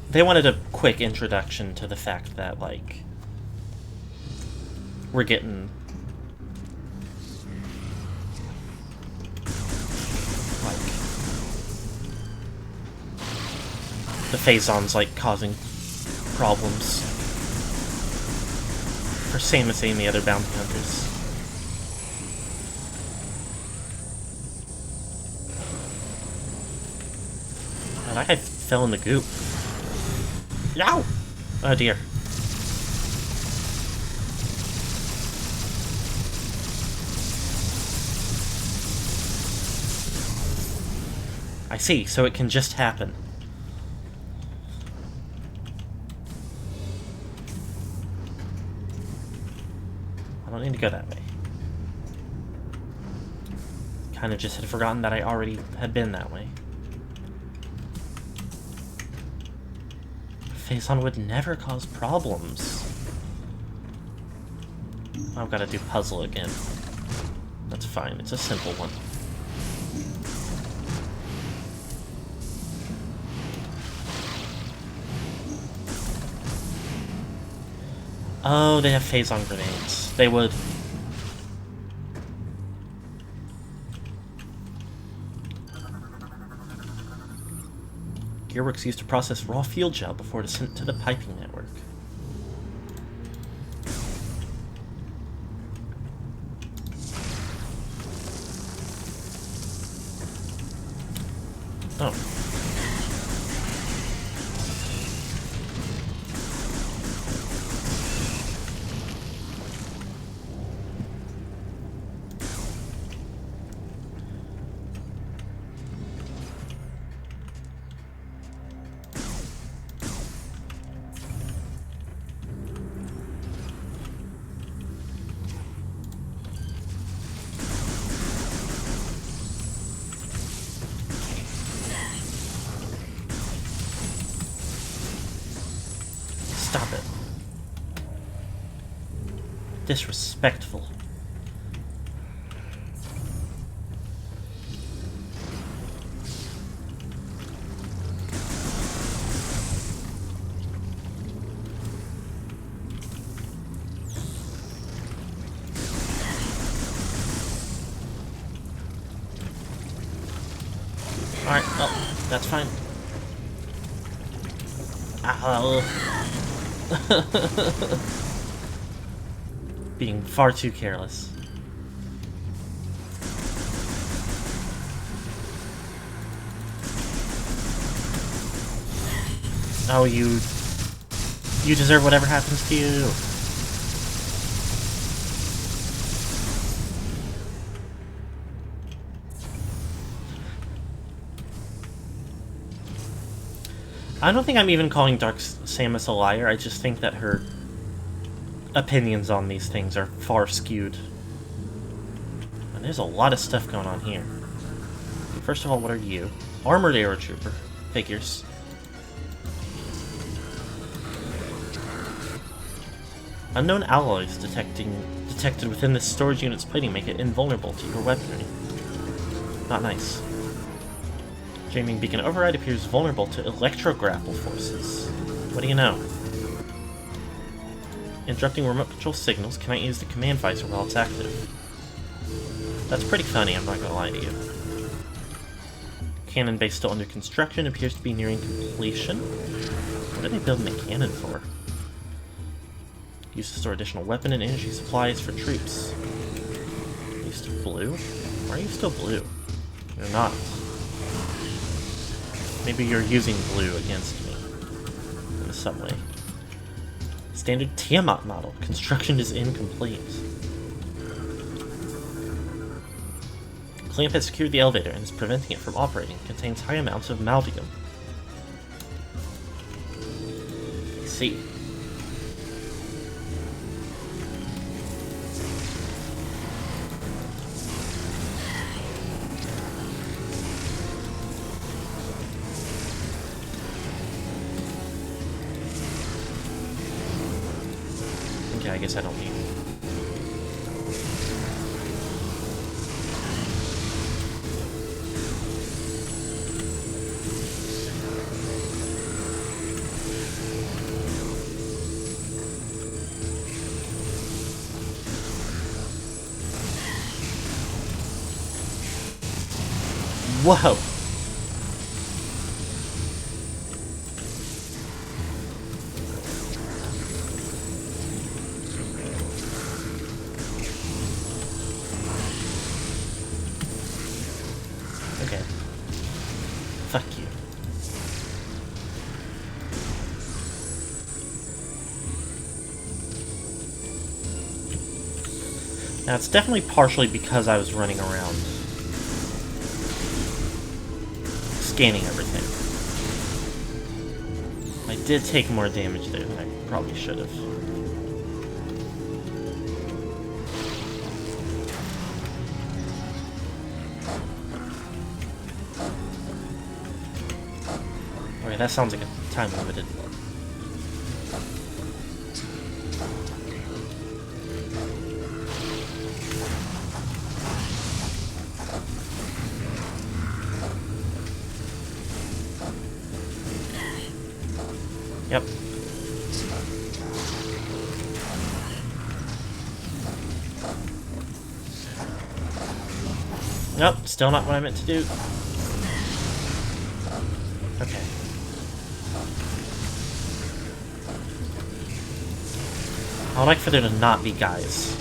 They wanted a quick introduction to the fact that, like, we're getting, like, the Phasons, like, causing problems for Samus and the other bounty hunters. Oh, that guy fell in the goop. Yow! Oh dear. I see, so it can just happen. I don't need to go that way. Kinda just had forgotten that I already had been that way. Phazon would never cause problems. I've got to do puzzle again. That's fine, it's a simple one. Oh, they have Phazon grenades. They would. Gearworks used to process raw field gel before it is sent to the piping network. Oh. Stop it. Disrespectful. Alright, well, that's fine. Ow. Being far too careless. Oh, you deserve whatever happens to you. I don't think I'm even calling Dark Samus a liar, I just think that her opinions on these things are far skewed. And there's a lot of stuff going on here. First of all, what are you? Armored Aero Trooper. Figures. Unknown alloys detected within this storage unit's plating make it invulnerable to your weaponry. Not nice. Jamming beacon override appears vulnerable to electro grapple forces. What do you know? Interrupting remote control signals cannot use the command visor while it's active. That's pretty funny, I'm not gonna lie to you. Cannon base still under construction, appears to be nearing completion. What are they building a cannon for? Used to store additional weapon and energy supplies for troops. Are you still blue? Why are you still blue? You're not. Maybe you're using blue against me in some way. Standard Tiamat model. Construction is incomplete. Clamp has secured the elevator and is preventing it from operating. It contains high amounts of malvium. I see. Okay, I guess I don't need it. Whoa! Okay. Fuck you. Now, it's definitely partially because I was running around scanning everything. I did take more damage there than I probably should have. Okay, that sounds like a time-limited one. Yep. Nope, still not what I meant to do. Okay. I would like for there to not be guys.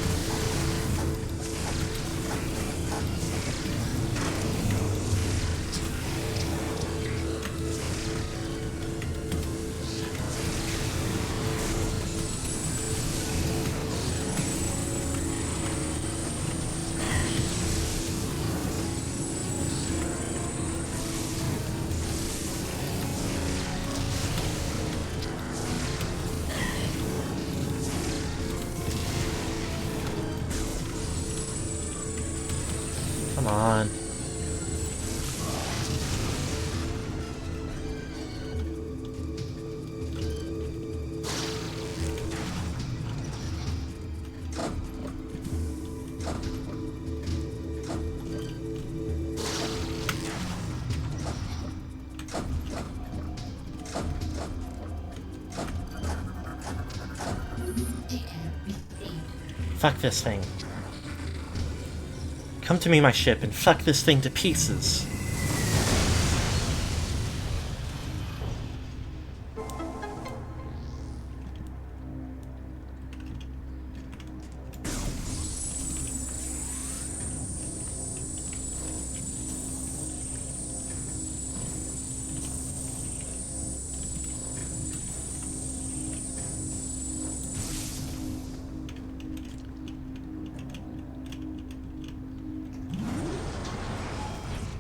Come on. Fuck this thing. Come to me, my ship, and fuck this thing to pieces.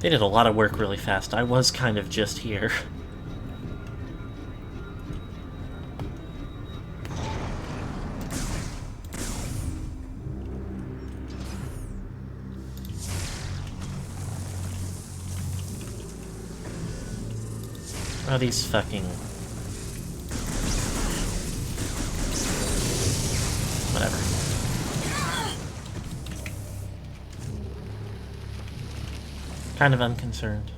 They did a lot of work really fast. I was kind of just here. Oh, these fucking... Whatever. Kind of unconcerned.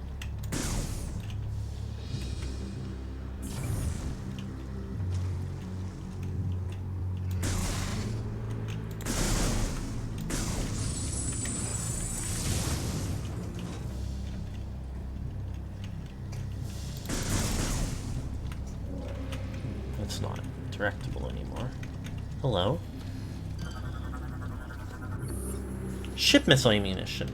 not directable anymore. Hello? Ship missile ammunition.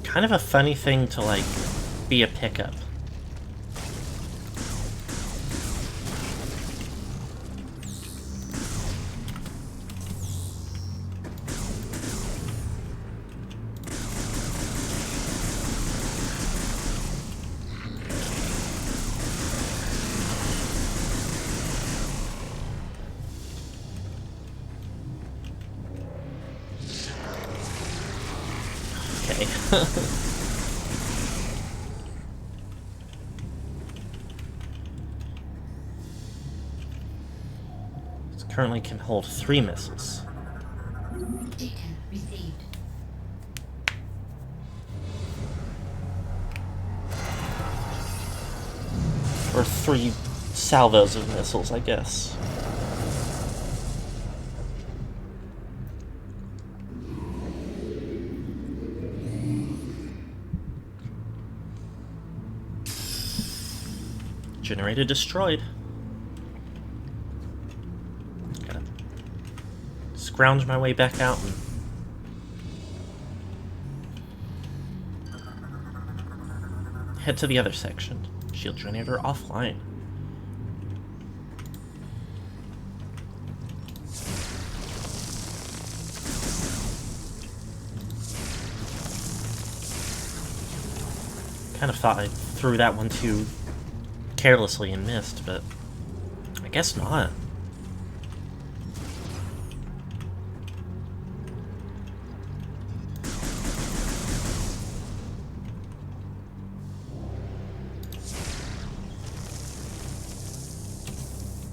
Kind of a funny thing to, like, be a pickup. Okay. This currently can hold 3 missiles. Data received. Or 3 salvos of missiles, I guess. Generator destroyed. Gotta scrounge my way back out and head to the other section. Shield generator offline. Kind of thought I threw that one too carelessly and missed, but I guess not.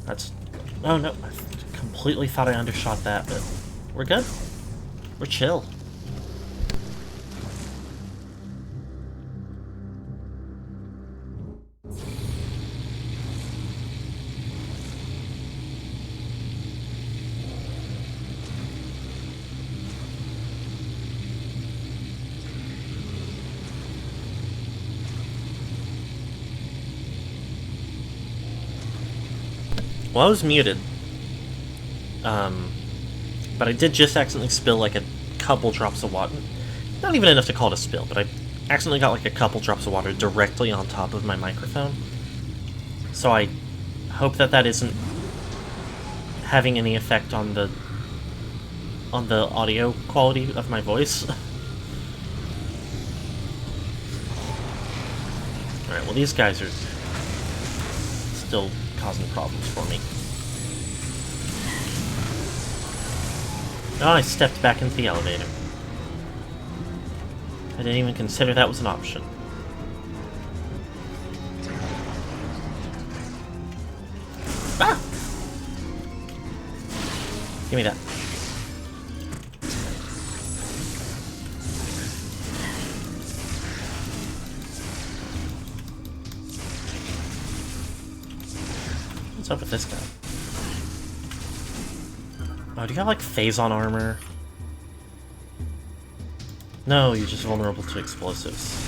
That's... oh no, I completely thought I undershot that, but we're good. We're chill. Well, I was muted, but I did just accidentally spill like a couple drops of water. Not even enough to call it a spill, but I accidentally got like a couple drops of water directly on top of my microphone. So I hope that that isn't having any effect on the audio quality of my voice. Alright, well these guys are still causing problems for me. Oh, I stepped back into the elevator. I didn't even consider that was an option. Ah! Give me that. What's up with this guy? Oh, do you have, like, phase-on armor? No, you're just vulnerable to explosives.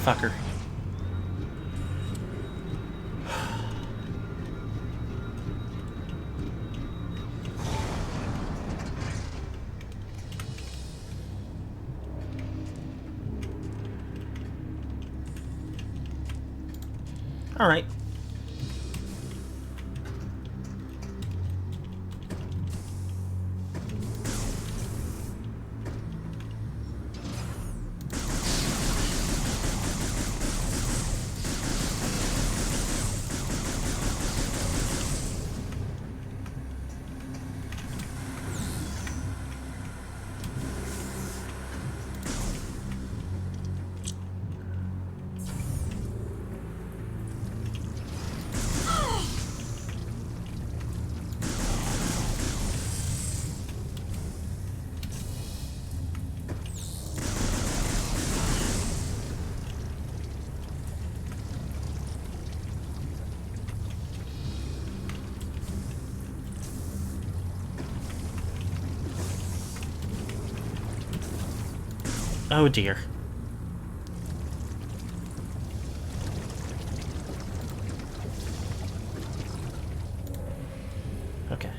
Fucker. Alright. Oh dear. Okay.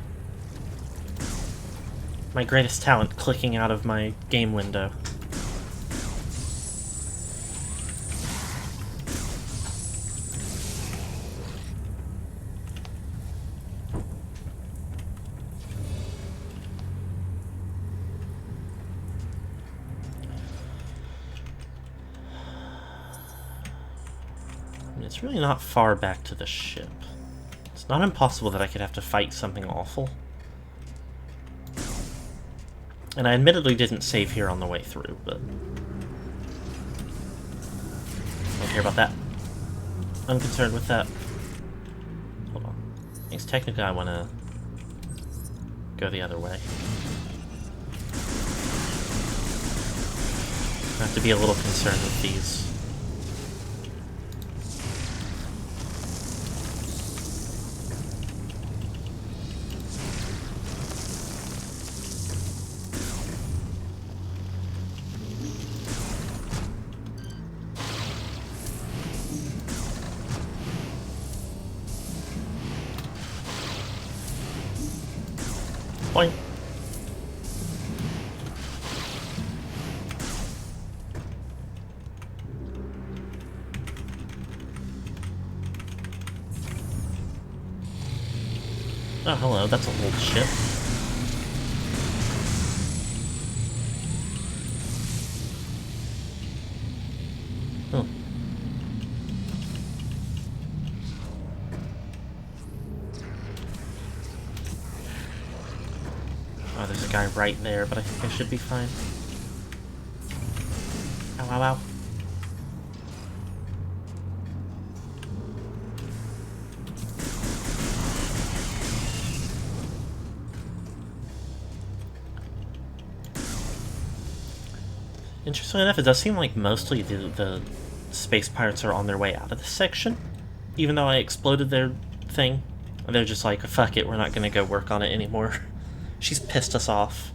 My greatest talent, clicking out of my game window. It's really not far back to the ship. It's not impossible that I could have to fight something awful. And I admittedly didn't save here on the way through, but... don't care about that. Unconcerned with that. Hold on. Because technically I want to go the other way. I have to be a little concerned with these. Boing. Oh, hello, that's an old ship. Oh. Oh, there's a guy right there, but I think I should be fine. Ow, ow, ow. Interestingly enough, it does seem like mostly the space pirates are on their way out of this section. Even though I exploded their thing. They're just like, fuck it, we're not gonna go work on it anymore. She's pissed us off.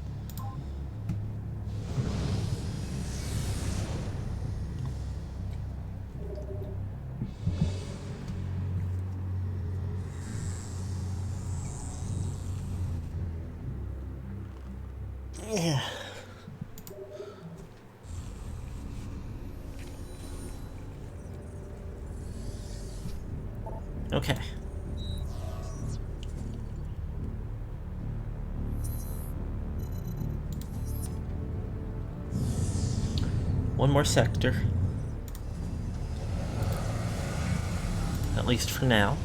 Yeah. Okay. One more sector. At least for now.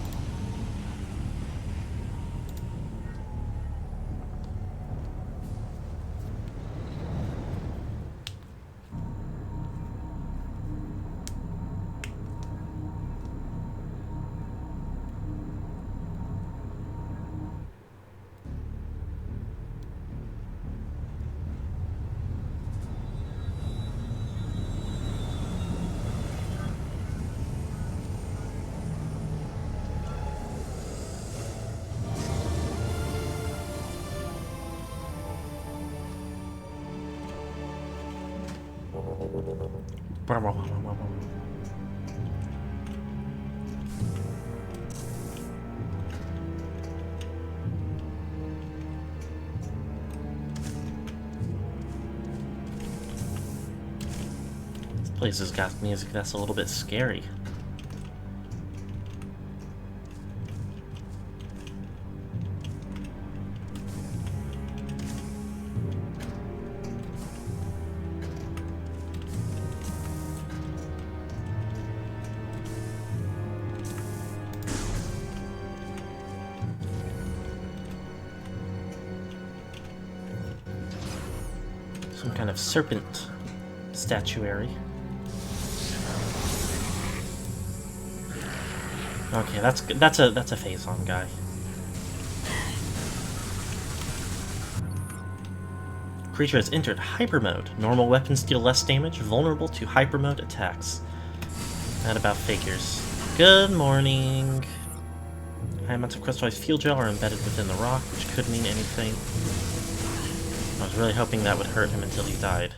This place has got music that's a little bit scary. Some kind of serpent statuary. Okay, that's a phase-on guy. Creature has entered hyper mode. Normal weapons deal less damage, vulnerable to hyper mode attacks. That about figures. Good morning. High amounts of crystallized fuel gel are embedded within the rock, which could mean anything. I was really hoping that would hurt him until he died.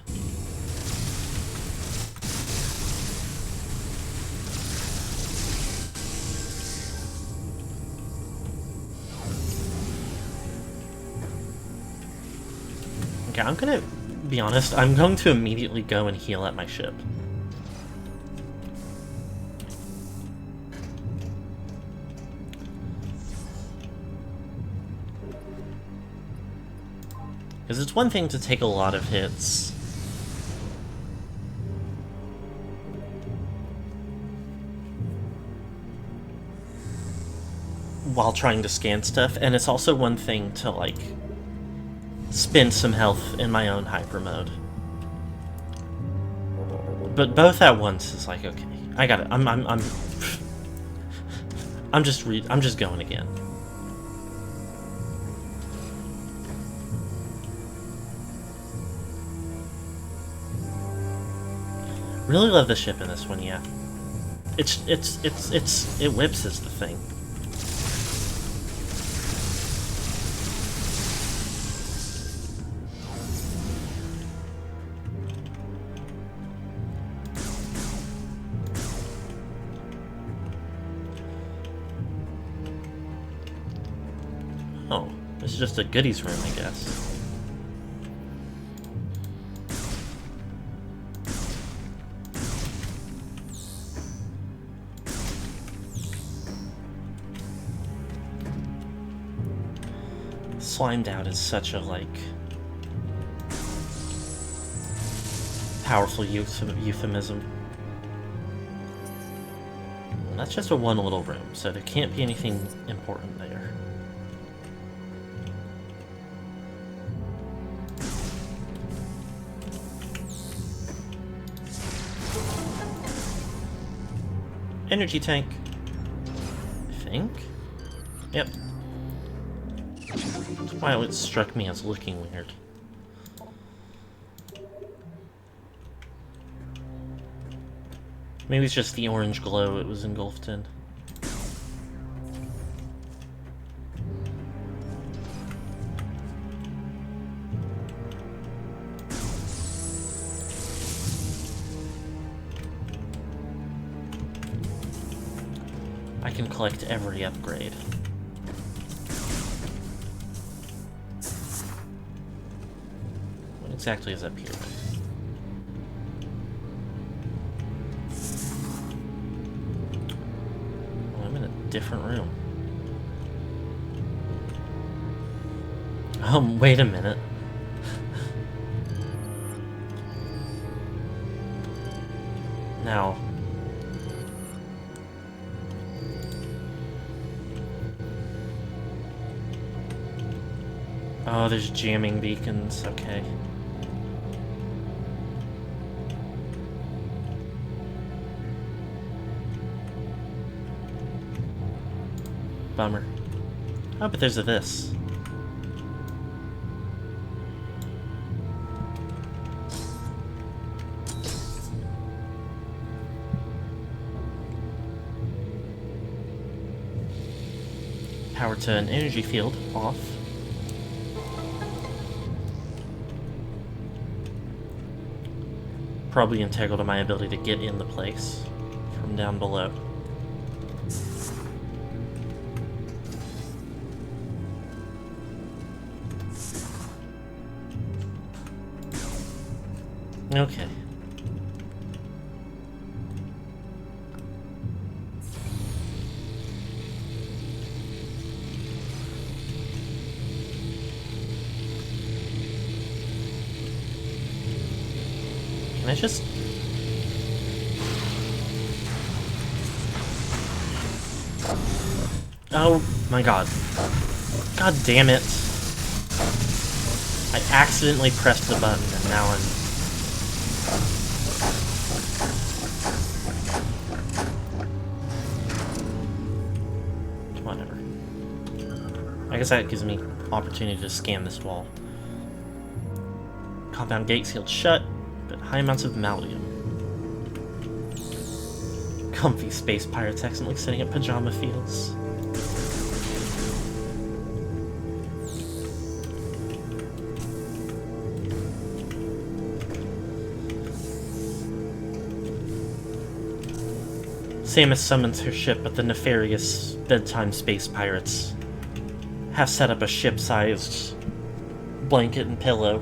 Okay, I'm gonna be honest, I'm going to immediately go and heal at my ship. Because it's one thing to take a lot of hits. While trying to scan stuff, and it's also one thing to, like, spend some health in my own hyper mode. But both at once is like, okay, I got it. I'm just going again. Really love the ship in this one, yeah. It whips is the thing. Oh, this is just a goodies room, I guess. Slimed out is such a, like, powerful euphemism. And that's just a one little room, so there can't be anything important there. Energy tank. I think? Yep. Wow, it struck me as looking weird. Maybe it's just the orange glow it was engulfed in. I can collect every upgrade. What exactly is up here? Oh, I'm in a different room. Wait a minute. Now... Oh, there's jamming beacons, okay. Bummer. Oh, but there's a this. Power to an energy field, off. Probably integral to my ability to get in the place from down below. Okay. Can I just... Oh my god. God damn it. I accidentally pressed the button and now I'm... Whatever. I guess that gives me opportunity to scan this wall. Compound gate sealed shut, but high amounts of malleum. Comfy space pirates accidentally setting up pajama fields. Samus summons her ship, but the nefarious bedtime space pirates have set up a ship-sized blanket and pillow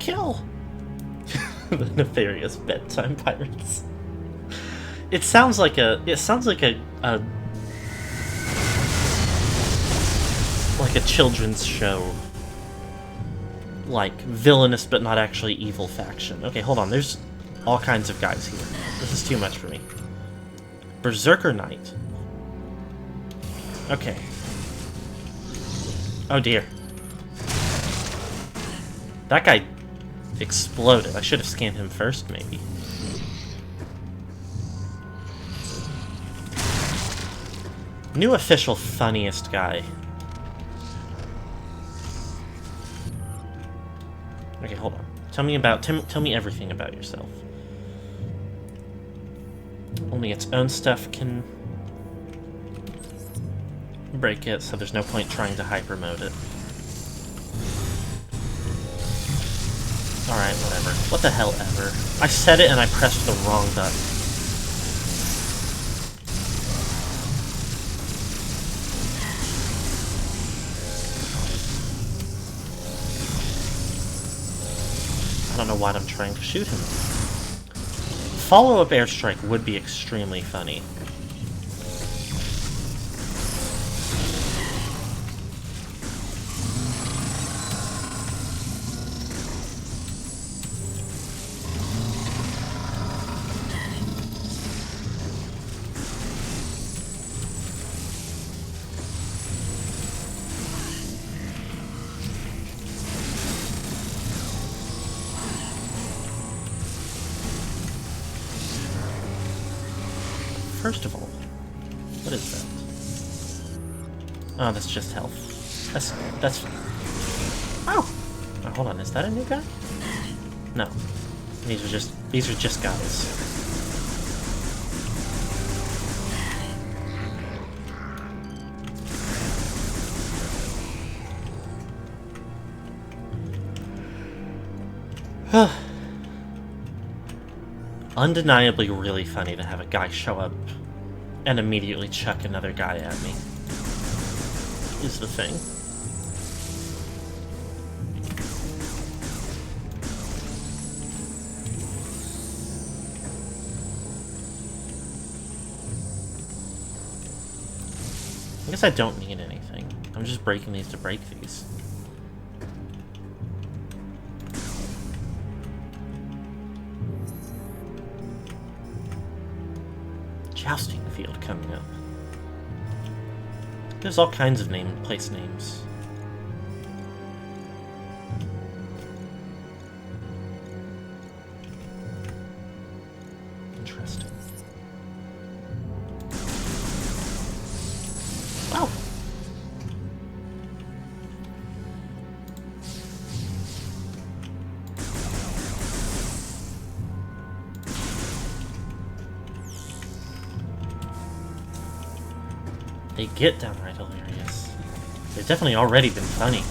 kill! The nefarious bedtime pirates. It sounds like a children's show. Like, villainous but not actually evil faction. Okay, hold on, there's all kinds of guys here. This is too much for me. Berserker Knight. Okay. Oh dear. That guy exploded. I should have scanned him first, maybe. New official funniest guy. Okay, hold on. Tell me everything about yourself. Only its own stuff can break it, so there's no point trying to hyper mode it. Alright, whatever. What the hell ever. I said it and I pressed the wrong button. I don't know why I'm trying to shoot him. Follow-up airstrike would be extremely funny. First of all, what is that? Oh, that's just health. That's. Oh! Oh, hold on, is that a new guy? No, these are just guys. Undeniably really funny to have a guy show up and immediately chuck another guy at me. Is the thing. I guess I don't need anything. I'm just breaking these to break these. Jousting field coming up. There's all kinds of place names. Interesting. Oh! They get downright hilarious. They've definitely already been funny.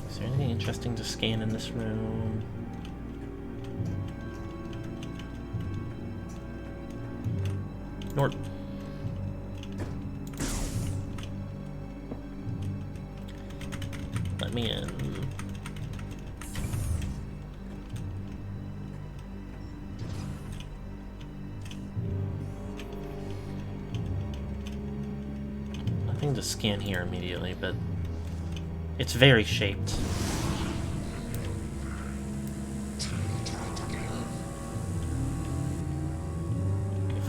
Is there anything interesting to scan in this room? Nor. Let me in. Nothing to scan here immediately, but it's very shaped.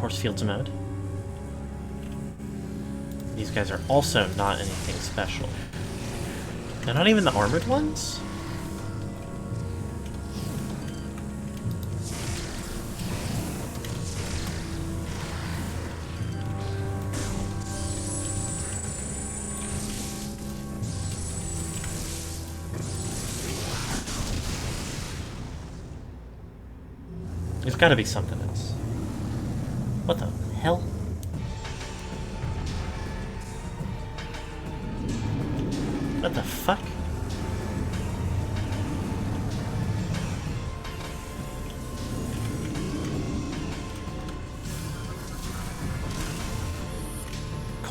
Force fields mode. These guys are also not anything special. They're not even the armored ones? There's gotta be something else. What the hell? What the fuck?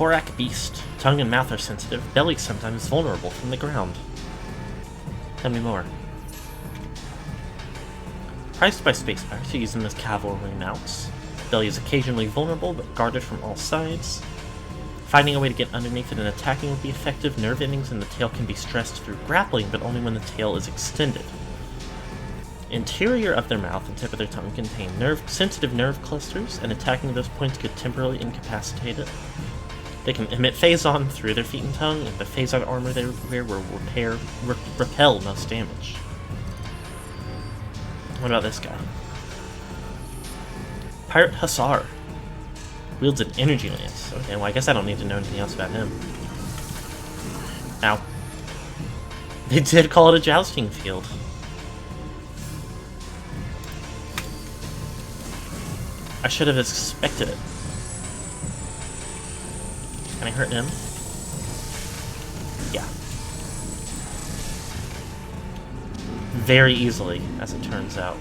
Korak beast. Tongue and mouth are sensitive. Belly sometimes vulnerable from the ground. Tell me more. Prized by space pirates who use them as cavalry mounts. Belly is occasionally vulnerable, but guarded from all sides. Finding a way to get underneath it and attacking would be effective. Nerve endings in the tail can be stressed through grappling, but only when the tail is extended. Interior of their mouth and tip of their tongue contain sensitive nerve clusters, and attacking those points could temporarily incapacitate it. They can emit phazon through their feet and tongue, and the phazon armor they wear will repel most damage. What about this guy? Pirate Hussar. Wields an energy lance. Okay, well I guess I don't need to know anything else about him. Ow. They did call it a jousting field. I should have expected it. Can I hurt him? Yeah. Very easily, as it turns out.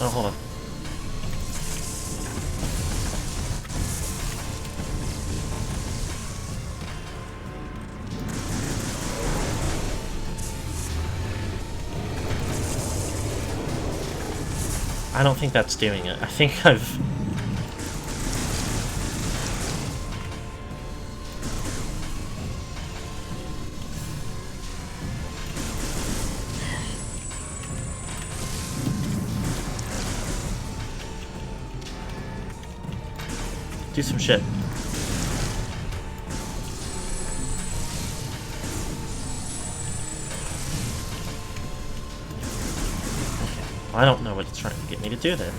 Oh, hold on. I don't think that's doing it. I think I've... Do some shit. Well, I don't know what it's trying to get me to do there.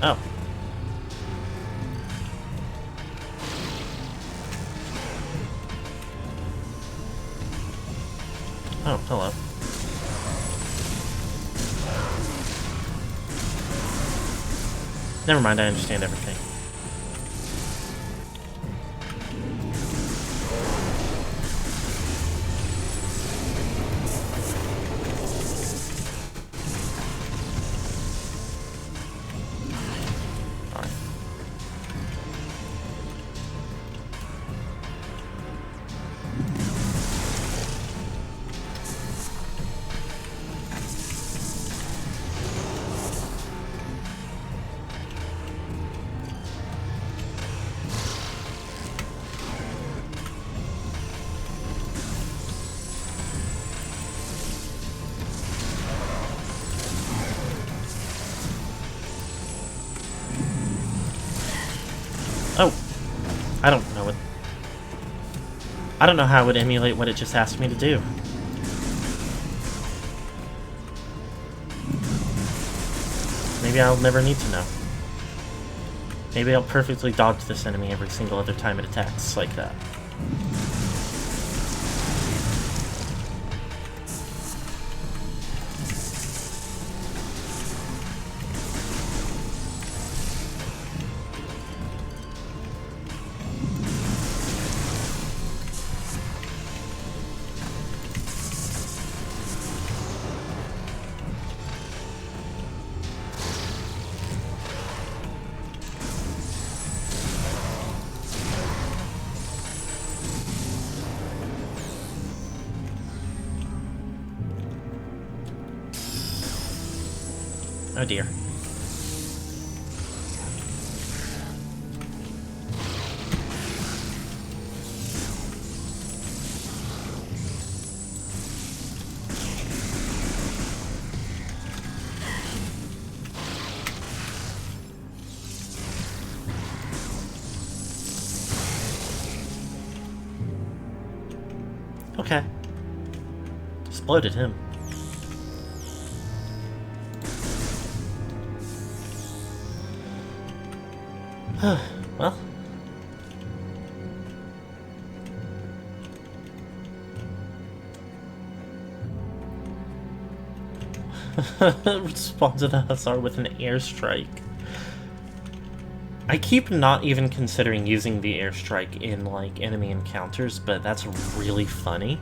Oh. Oh, hello. Never mind, I understand everything. Alright. Oh, I don't know what... I don't know how I would emulate what it just asked me to do. Maybe I'll never need to know. Maybe I'll perfectly dodge this enemy every single other time it attacks like that. Oh dear. Okay. Exploded him. Well. Respond to the Hussar with an airstrike. I keep not even considering using the airstrike in, like, enemy encounters, but that's really funny.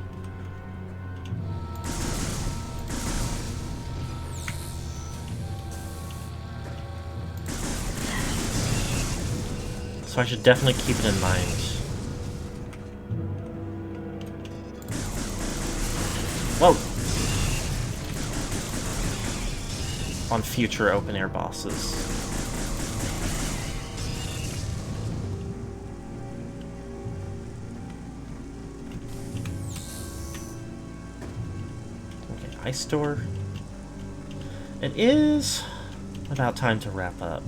So I should definitely keep it in mind. Whoa! On future open-air bosses. Okay, ice store. It is about time to wrap up.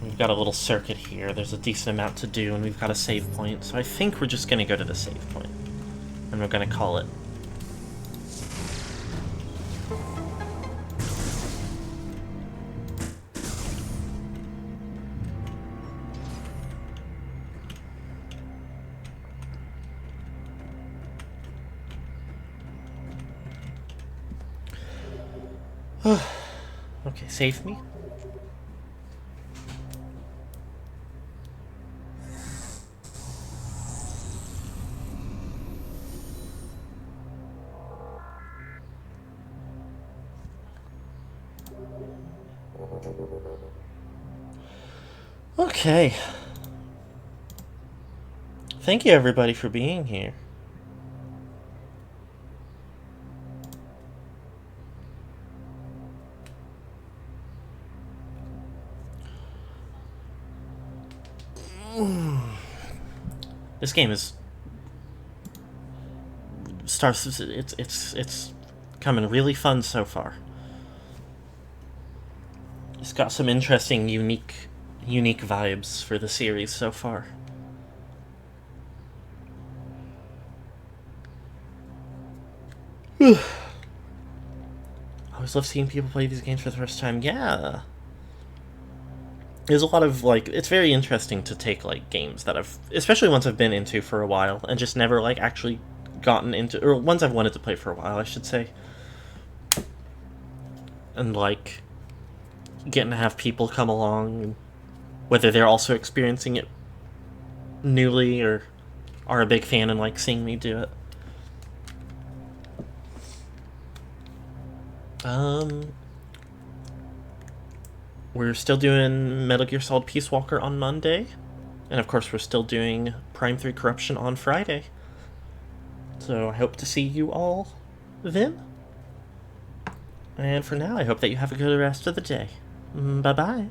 We've got a little circuit here. There's a decent amount to do, and we've got a save point. So I think we're just going to go to the save point. And we're going to call it. Okay, save me. Okay. Thank you, everybody, for being here. This game is it's coming really fun so far. It's got some interesting, unique vibes for the series so far. I always love seeing people play these games for the first time. Yeah. There's a lot of, like, it's very interesting to take, like, games that I've, especially ones I've been into for a while, and just never, like, actually gotten into, or ones I've wanted to play for a while, I should say. And, like, getting to have people come along, whether they're also experiencing it newly or are a big fan and like seeing me do it. We're still doing Metal Gear Solid Peace Walker on Monday, and of course we're still doing Prime 3 Corruption on Friday. So I hope to see you all then. And for now, I hope that you have a good rest of the day. Bye-bye.